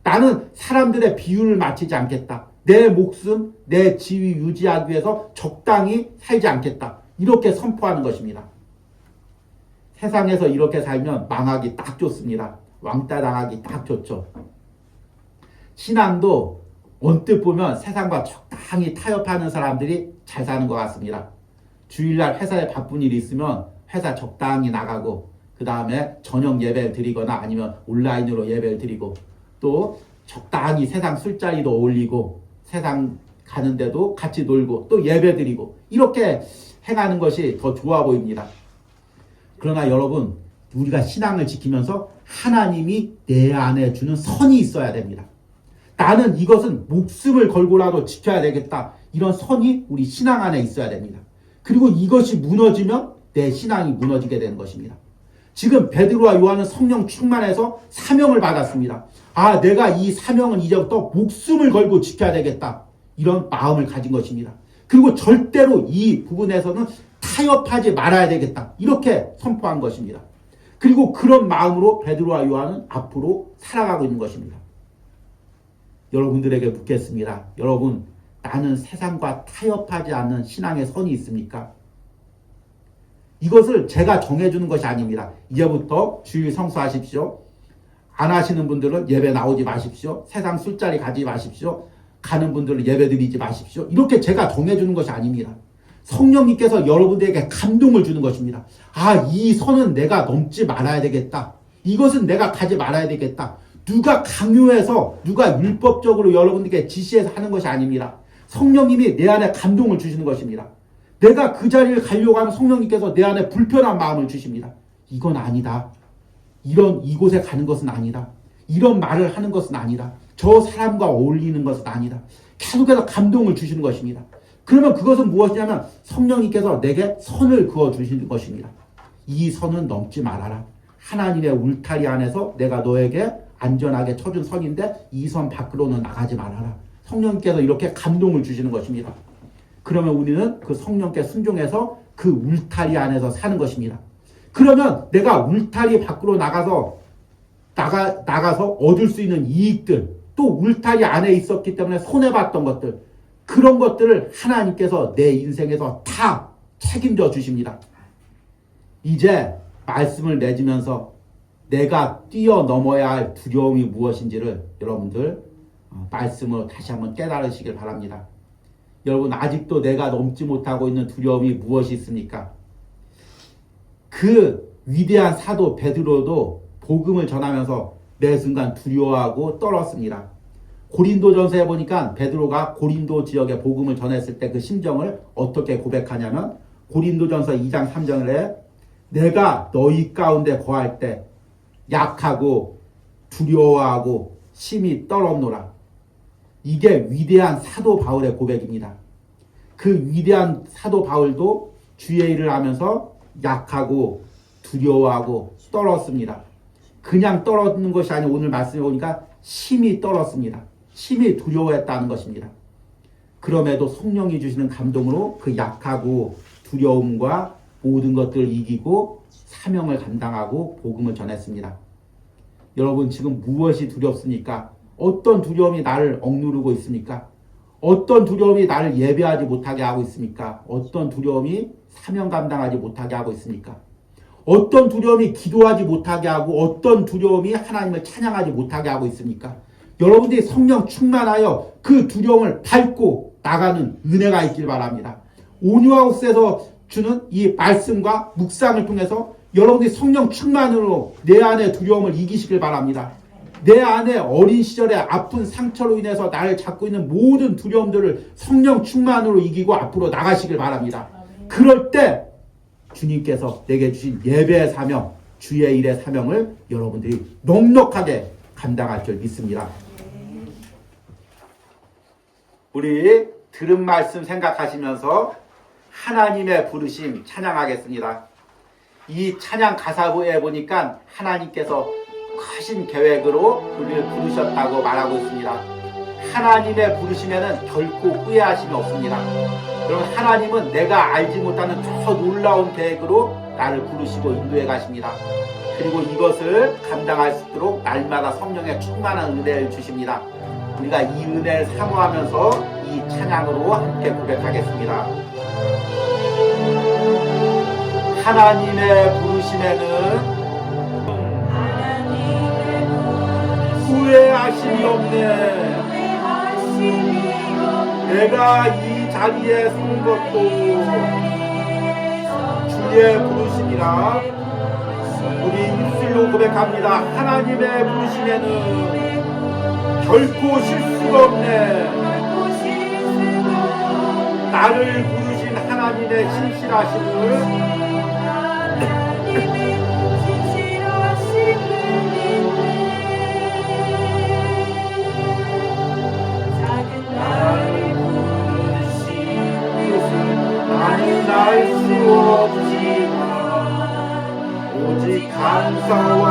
나는 사람들의 비유를 맞추지 않겠다. 내 목숨, 내 지위 유지하기 위해서 적당히 살지 않겠다. 이렇게 선포하는 것입니다. 세상에서 이렇게 살면 망하기 딱 좋습니다. 왕따 당하기 딱 좋죠. 신앙도 언뜻 보면 세상과 적당히 타협하는 사람들이 잘 사는 것 같습니다. 주일날 회사에 바쁜 일이 있으면 회사 적당히 나가고 그 다음에 저녁 예배를 드리거나 아니면 온라인으로 예배를 드리고 또 적당히 세상 술자리도 어울리고 세상 가는데도 같이 놀고 또 예배 드리고 이렇게 행하는 것이 더 좋아 보입니다. 그러나 여러분, 우리가 신앙을 지키면서 하나님이 내 안에 주는 선이 있어야 됩니다. 나는 이것은 목숨을 걸고라도 지켜야 되겠다. 이런 선이 우리 신앙 안에 있어야 됩니다. 그리고 이것이 무너지면 내 신앙이 무너지게 되는 것입니다. 지금 베드로와 요한은 성령 충만해서 사명을 받았습니다. 아, 내가 이 사명은 이제부터 목숨을 걸고 지켜야 되겠다. 이런 마음을 가진 것입니다. 그리고 절대로 이 부분에서는 타협하지 말아야 되겠다. 이렇게 선포한 것입니다. 그리고 그런 마음으로 베드로와 요한은 앞으로 살아가고 있는 것입니다. 여러분들에게 묻겠습니다. 여러분, 나는 세상과 타협하지 않는 신앙의 선이 있습니까? 이것을 제가 정해주는 것이 아닙니다. 이제부터 주일 성수하십시오. 안 하시는 분들은 예배 나오지 마십시오. 세상 술자리 가지 마십시오. 가는 분들은 예배 드리지 마십시오. 이렇게 제가 정해주는 것이 아닙니다. 성령님께서 여러분들에게 감동을 주는 것입니다. 아, 이 선은 내가 넘지 말아야 되겠다. 이것은 내가 가지 말아야 되겠다. 누가 강요해서 누가 율법적으로 여러분들에게 지시해서 하는 것이 아닙니다. 성령님이 내 안에 감동을 주시는 것입니다. 내가 그 자리를 가려고 하면 성령님께서 내 안에 불편한 마음을 주십니다. 이건 아니다. 이곳에 가는 것은 아니다. 이런 말을 하는 것은 아니다. 저 사람과 어울리는 것은 아니다. 계속해서 감동을 주시는 것입니다. 그러면 그것은 무엇이냐면 성령님께서 내게 선을 그어주시는 것입니다. 이 선은 넘지 말아라. 하나님의 울타리 안에서 내가 너에게 안전하게 쳐준 선인데 이 선 밖으로는 나가지 말아라. 성령님께서 이렇게 감동을 주시는 것입니다. 그러면 우리는 그 성령께 순종해서 그 울타리 안에서 사는 것입니다. 그러면 내가 울타리 밖으로 나가서 얻을 수 있는 이익들, 또 울타리 안에 있었기 때문에 손해봤던 것들, 그런 것들을 하나님께서 내 인생에서 다 책임져 주십니다. 이제 말씀을 맺으면서 내가 뛰어넘어야 할 두려움이 무엇인지를 여러분들 말씀으로 다시 한번 깨달으시길 바랍니다. 여러분, 아직도 내가 넘지 못하고 있는 두려움이 무엇이 있습니까? 그 위대한 사도 베드로도 복음을 전하면서 매 순간 두려워하고 떨었습니다. 고린도전서에 보니까 베드로가 고린도 지역에 복음을 전했을 때 그 심정을 어떻게 고백하냐면 고린도전서 2장 3절에 내가 너희 가운데 거할 때 약하고 두려워하고 심히 떨었노라. 이게 위대한 사도 바울의 고백입니다. 그 위대한 사도 바울도 주의 일을 하면서 약하고 두려워하고 떨었습니다. 그냥 떨었는 것이 아니고 오늘 말씀해 보니까 심히 떨었습니다. 심히 두려워했다는 것입니다. 그럼에도 성령이 주시는 감동으로 그 약하고 두려움과 모든 것들을 이기고 사명을 감당하고 복음을 전했습니다. 여러분, 지금 무엇이 두렵습니까? 어떤 두려움이 나를 억누르고 있습니까? 어떤 두려움이 나를 예배하지 못하게 하고 있습니까? 어떤 두려움이 사명 감당하지 못하게 하고 있습니까? 어떤 두려움이 기도하지 못하게 하고 어떤 두려움이 하나님을 찬양하지 못하게 하고 있습니까? 여러분들이 성령 충만하여 그 두려움을 밟고 나가는 은혜가 있길 바랍니다. 온유하우스에서 주는 이 말씀과 묵상을 통해서 여러분들이 성령 충만으로 내 안의 두려움을 이기시길 바랍니다. 내 안에 어린 시절의 아픈 상처로 인해서 나를 잡고 있는 모든 두려움들을 성령 충만으로 이기고 앞으로 나가시길 바랍니다. 그럴 때 주님께서 내게 주신 예배의 사명, 주의 일의 사명을 여러분들이 넉넉하게 감당할 줄 믿습니다. 우리 들은 말씀 생각하시면서 하나님의 부르심 찬양하겠습니다. 이 찬양 가사부에 보니까 하나님께서 크신 계획으로 우리를 부르셨다고 말하고 있습니다. 하나님의 부르심에는 결코 후회하심이 없습니다. 여러분, 하나님은 내가 알지 못하는 저 놀라운 계획으로 나를 부르시고 인도해 가십니다. 그리고 이것을 감당할 수 있도록 날마다 성령의 충만한 은혜를 주십니다. 우리가 이 은혜를 사모하면서 이 찬양으로 함께 고백하겠습니다. 하나님의 부르심에는 후회하심이 없네. 내가 이 자리에 선 것도 주의 부르심이라. 우리 입술로 고백합니다. 하나님의 부르심에는 결코 실수가 없네. 나를 부르신 하나님의 신실하심을 나는 알 수 없지만 오직 감사와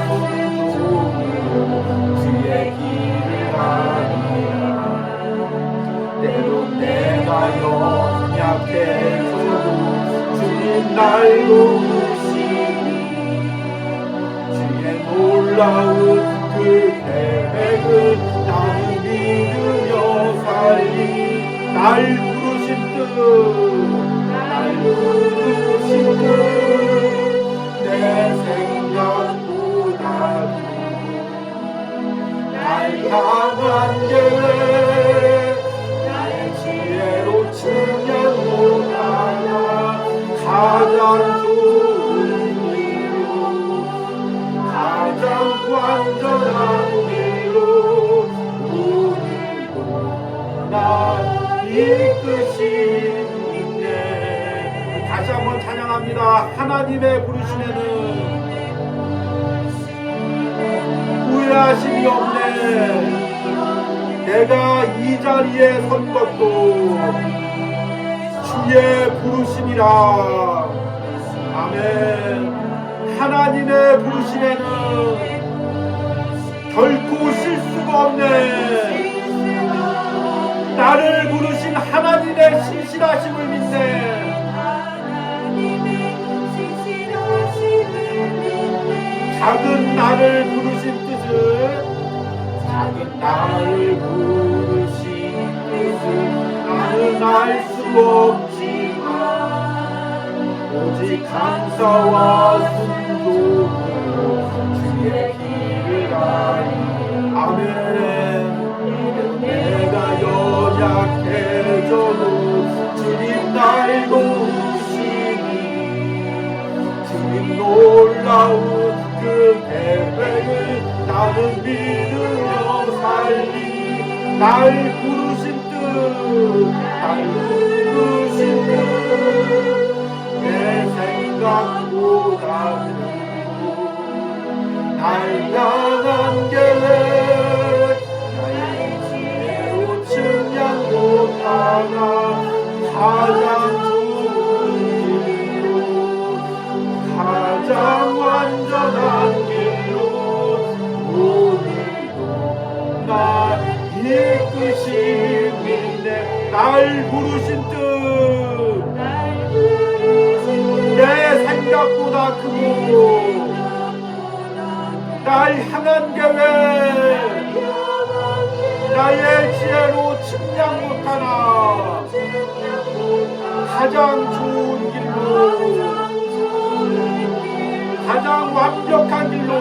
순종으로 주의 길을 가리라. 때론 내가 연약해져도 주님 날 도우시니 주의 놀라운 그 계획은 나는 믿으며 살리. 날 부르신 내 생각보다 날 향한 계획 나의 지혜로 측량 못하나 가장 좋은 길로 가장 완전한 길로 오늘도 날 이끄시. 다시 한번 찬양합니다. 하나님의 부르심에는 후회하심이 없네. 내가 이 자리에 선 것도 주의 부르심이라. 아멘. 하나님의 부르심에는 결코 실수가 없네. 나를 부르신 하나님의 신실하심을 믿네. 작은 나를 부르신 뜻을 작은 나를 부르신 뜻을 나는 알 수 없지만 오직 감사와 순종으로 주의 길을 가리. 아멘. 내가 연약해져도 주님 날 도우시니 주님 놀라운 그 계획을 나는 믿으며 살리. 날 부르신 뜻 날 부르신 뜻 내 생각보다 크고 날 향한 계획 나의 지혜로 측량 못하나 가장 좋은 길로 가장 완전한 길로 오늘도 날 이끄시네. 날 부르신 뜻 내 생각보다 크고 날 향한 계획 나의 지혜로 측량 못하나 가장 좋은 길로 가장 완벽한 길로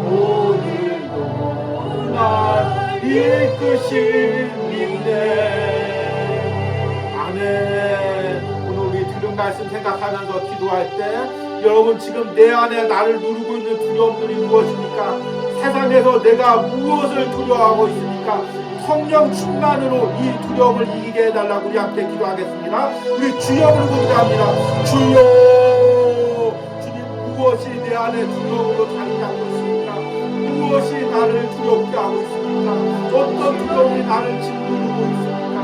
오늘도 날 이끄시네. 오늘 우리 들은 말씀 생각하면서 기도할 때 여러분 지금 내 안에 나를 누르고 있는 두려움들이 무엇입니까? 세상에서 내가 무엇을 두려워하고 있습니까? 성령 충만으로 이 두려움을 이기게 해달라고 우리 함께 기도하겠습니다. 우리 주여 부르고 기도합니다. 주여, 주님 무엇이 내 안에 두려움으로 자리 잡고 있습니까? 무엇이 나를 두렵게 하고 있습니까? 어떤 두려움이 나를 짓누르고 있습니까?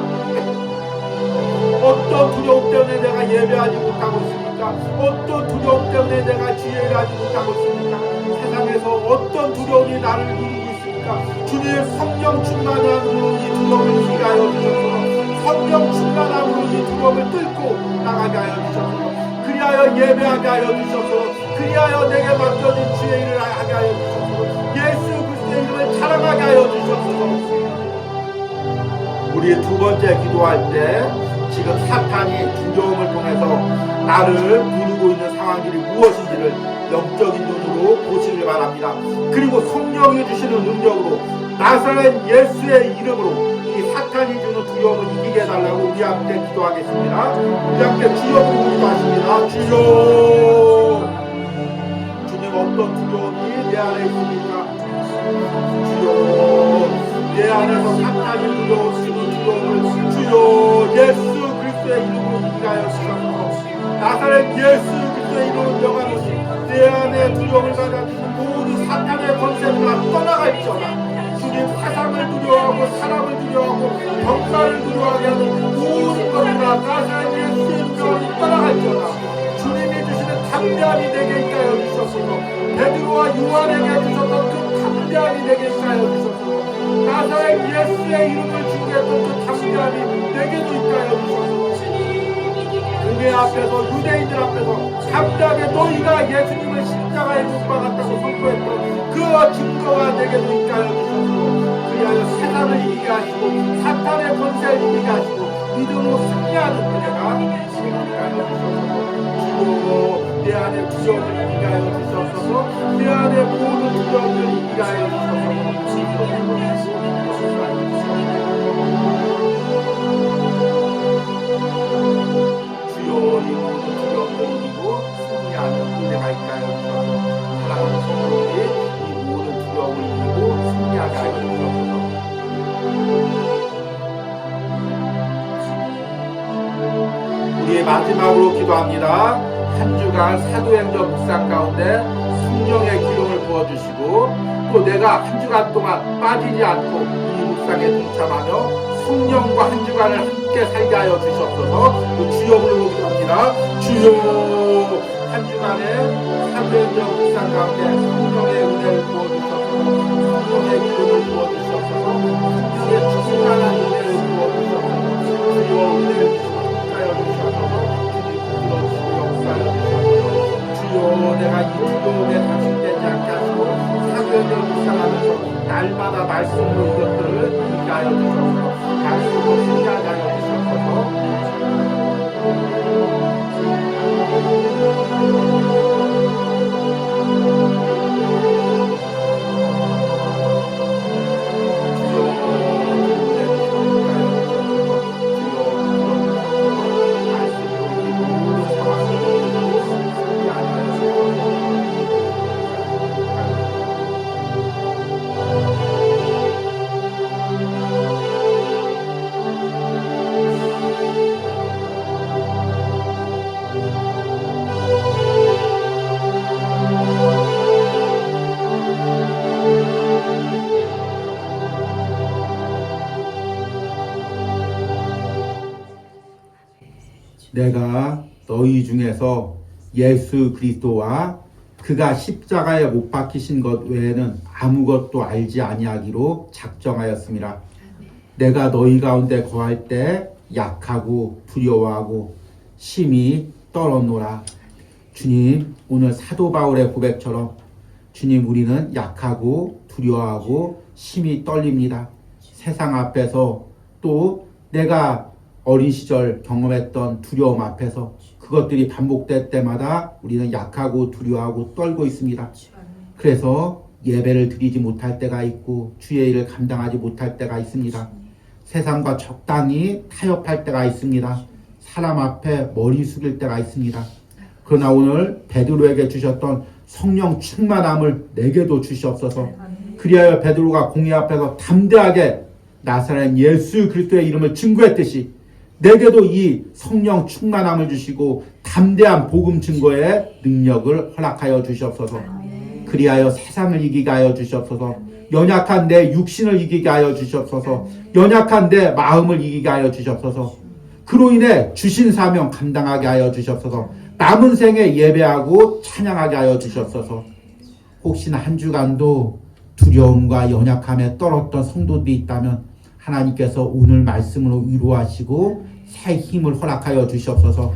어떤 두려움 때문에 내가 예배하지 못하고 있습니까? 어떤 두려움 때문에 내가 지혜를 하지 못하고 있습니까? 세상에서 어떤 두려움이 나를 누르고 있습니까? 주님의 성령 충만함으로 이 두려움을 이기게 하여 주셔서 성령 충만함으로 이 두려움을 뚫고 나가게 하여 주셔서 그리하여 예배하게 하여 주셔서 그리하여 내게 맡겨진 지혜를 하게 하여 주셔서 예수 그리스도의 이름을 자랑하게 하여 주셔서 우리 두 번째 기도할 때 지금 사탄이 두려움을 통해서 나를 부르고 있는 상황들이 무엇인지를 영적인 눈으로 보시길 바랍니다. 그리고 성령이 주시는 능력으로 나사렛 예수의 이름으로 이 사탄이 주는 두려움을 이기게 해달라고 우리 함께 기도하겠습니다. 우리 함께 주여 부르고 기도하십니다. 주여, 주님 어떤 두려움이 내 안에 있습니까? 주여, 내 안에서 사탄이 두려워지는 두려움을 주여 예수 그리스도의 이름으로 이기게 하여 주셔서 나사렛 예수 그리스도의 이름으로 명하노니 내 안에 두려움을 가져주는 모든 사탄의 권세가 떠나갈지어다. 주님 세상을 두려워하고 사람을 두려워하고 병사를 두려워하게 하는 모든 것이나 나사렛 예수의 이름으로 떠나갈지어다. 주님이 주시는 담대함이 내게 있게 하여 주셨소서. 베드로와 요한에게 주셨던 그 담대함이 내게 있게 하여 주셨소서. 나사렛 예수의 이름을 주게 했던 그 담대함이 내게도 있게 하여 주셨소서. 교회 앞에서 유대인들 앞에서 담대하게 너희가 예수님을 십자가에 못 박았다고 선포했던 그 증거가 내게도 있게 하여 주셔서 그리하여 세상을 이기게 하시고 사탄의 권세를 이기게 하시고 믿음으로 승리하는 은혜가 있게 하여 주셔서 주로 내 안에 두려움을 이기게 하여 주셔서 내 안에 모든 두려움을 이기게 하여 주셔서 주여 이 모든 두려움을 이기고 승리하는 은혜가 있게 하여 주셔서 사랑하는 성도들이 이 모든 두려움을 이기고 승리하게 하여 주셔서 우리 마지막으로 기도합니다. 한 주간 사도행전 묵상 가운데 성령의 기름을 부어주시고 또 내가 한 주간 동안 빠지지 않고 이 묵상에 동참하며 성령과 한 주간을 함께 살게 하여 주시옵소서. 주여 부르고 기도합니다. 주여 한 주간에 사도행전 묵상 가운데 성령의 은혜를 부어주셔서 성령의 기름을 부어주셔서 성령의 충만한 은혜를 부어주셔서 주여 은혜를 주시옵소서. 주님 부끄러우시고 역사하여 주셔서 시간마다 말씀으로 이것들을 듣게 하여 주셔서 말씀으로 승리하게 하여 주셔서 내가 너희 중에서 예수 그리스도와 그가 십자가에 못 박히신 것 외에는 아무것도 알지 아니하기로 작정하였습니다. 내가 너희 가운데 거할 때 약하고 두려워하고 심히 떨었노라. 주님, 오늘 사도 바울의 고백처럼 주님, 우리는 약하고 두려워하고 심히 떨립니다. 세상 앞에서 또 내가 어린 시절 경험했던 두려움 앞에서 그것들이 반복될 때마다 우리는 약하고 두려워하고 떨고 있습니다. 그래서 예배를 드리지 못할 때가 있고 주의 일을 감당하지 못할 때가 있습니다. 세상과 적당히 타협할 때가 있습니다. 사람 앞에 머리 숙일 때가 있습니다. 그러나 오늘 베드로에게 주셨던 성령 충만함을 내게도 주시옵소서. 그리하여 베드로가 공회 앞에서 담대하게 나사렛 예수 그리스도의 이름을 증거했듯이 내게도 이 성령 충만함을 주시고 담대한 복음 증거의 능력을 허락하여 주시옵소서. 그리하여 세상을 이기게 하여 주시옵소서. 연약한 내 육신을 이기게 하여 주시옵소서. 연약한 내 마음을 이기게 하여 주시옵소서. 그로 인해 주신 사명 감당하게 하여 주시옵소서. 남은 생에 예배하고 찬양하게 하여 주시옵소서. 혹시나 한 주간도 두려움과 연약함에 떨었던 성도들이 있다면 하나님께서 오늘 말씀으로 위로하시고 새 힘을 허락하여 주시옵소서.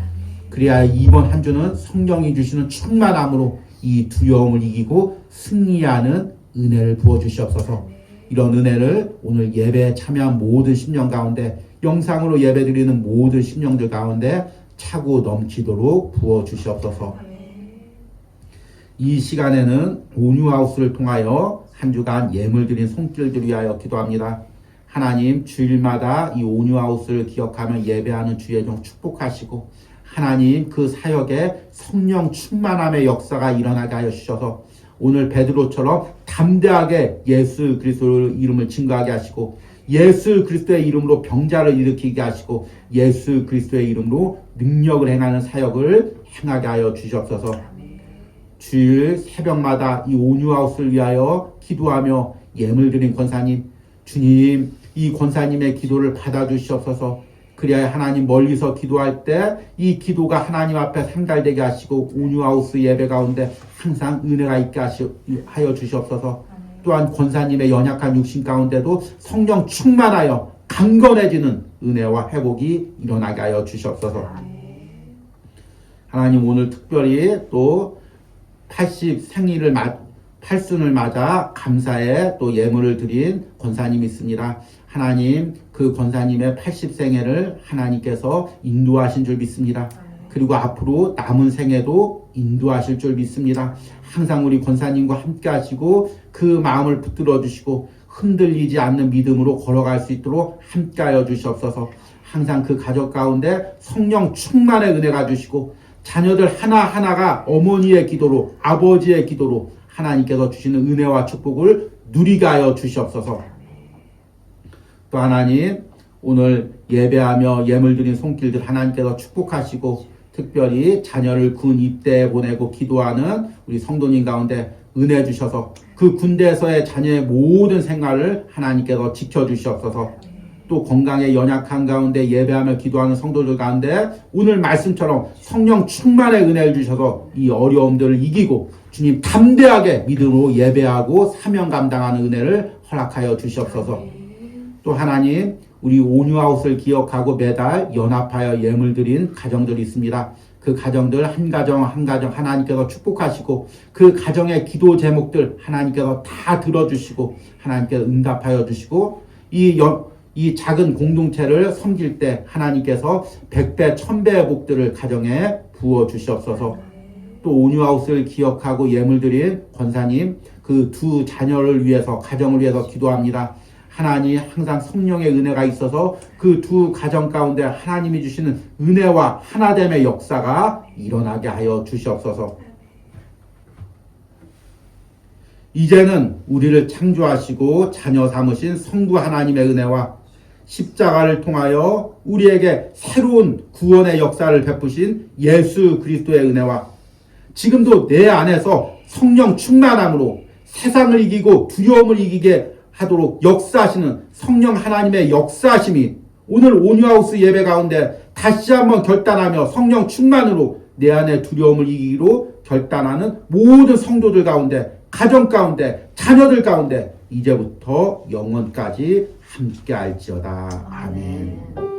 그래야 이번 한 주는 성령이 주시는 충만함으로 이 두려움을 이기고 승리하는 은혜를 부어주시옵소서. 이런 은혜를 오늘 예배에 참여한 모든 심령 가운데, 영상으로 예배드리는 모든 심령들 가운데 차고 넘치도록 부어주시옵소서. 이 시간에는 온유하우스를 통하여 한 주간 예물 드린 손길들 위하여 기도합니다. 하나님, 주일마다 이 온유하우스를 기억하며 예배하는 주의 종 축복하시고 하나님, 그 사역에 성령 충만함의 역사가 일어나게 하여 주셔서 오늘 베드로처럼 담대하게 예수 그리스도의 이름을 증거하게 하시고 예수 그리스도의 이름으로 병자를 일으키게 하시고 예수 그리스도의 이름으로 능력을 행하는 사역을 행하게 하여 주시옵소서. 주일 새벽마다 이 온유하우스를 위하여 기도하며 예물 드린 권사님, 주님, 이 권사님의 기도를 받아주시옵소서. 그리하여 하나님, 멀리서 기도할 때 이 기도가 하나님 앞에 상달되게 하시고 온유하우스 예배 가운데 항상 은혜가 있게 하여 주시옵소서. 또한 권사님의 연약한 육신 가운데도 성령 충만하여 강건해지는 은혜와 회복이 일어나게 하여 주시옵소서. 하나님, 오늘 특별히 또 80순을 맞아 감사의 또 예물을 드린 권사님이 있습니다. 하나님, 그 권사님의 80생애를 하나님께서 인도하신 줄 믿습니다. 그리고 앞으로 남은 생애도 인도하실 줄 믿습니다. 항상 우리 권사님과 함께 하시고 그 마음을 붙들어 주시고 흔들리지 않는 믿음으로 걸어갈 수 있도록 함께 하여 주시옵소서. 항상 그 가족 가운데 성령 충만의 은혜가 주시고 자녀들 하나하나가 어머니의 기도로, 아버지의 기도로 하나님께서 주시는 은혜와 축복을 누리게 하여 주시옵소서. 또 하나님, 오늘 예배하며 예물 드린 손길들 하나님께서 축복하시고 특별히 자녀를 군 입대에 보내고 기도하는 우리 성도님 가운데 은혜 주셔서 그 군대에서의 자녀의 모든 생활을 하나님께서 지켜주시옵소서. 또 건강에 연약한 가운데 예배하며 기도하는 성도들 가운데 오늘 말씀처럼 성령 충만의 은혜를 주셔서 이 어려움들을 이기고 주님 담대하게 믿음으로 예배하고 사명 감당하는 은혜를 허락하여 주시옵소서. 또 하나님, 우리 온유하우스를 기억하고 매달 연합하여 예물 드린 가정들이 있습니다. 그 가정들 한 가정 한 가정 하나님께서 축복하시고 그 가정의 기도 제목들 하나님께서 다 들어주시고 하나님께서 응답하여 주시고 이 작은 공동체를 섬길 때 하나님께서 100배 1000배의 복들을 가정에 부어 주시옵소서. 또 온유하우스를 기억하고 예물 드린 권사님 그 두 자녀를 위해서 가정을 위해서 기도합니다. 하나님 항상 성령의 은혜가 있어서 그 두 가정 가운데 하나님이 주시는 은혜와 하나됨의 역사가 일어나게 하여 주시옵소서. 이제는 우리를 창조하시고 자녀 삼으신 성부 하나님의 은혜와 십자가를 통하여 우리에게 새로운 구원의 역사를 베푸신 예수 그리스도의 은혜와 지금도 내 안에서 성령 충만함으로 세상을 이기고 두려움을 이기게 하도록 역사하시는 성령 하나님의 역사하심이 오늘 온유하우스 예배 가운데 다시 한번 결단하며 성령 충만으로 내 안에 두려움을 이기기로 결단하는 모든 성도들 가운데 가정 가운데 자녀들 가운데 이제부터 영원까지 함께 할지어다. 아멘.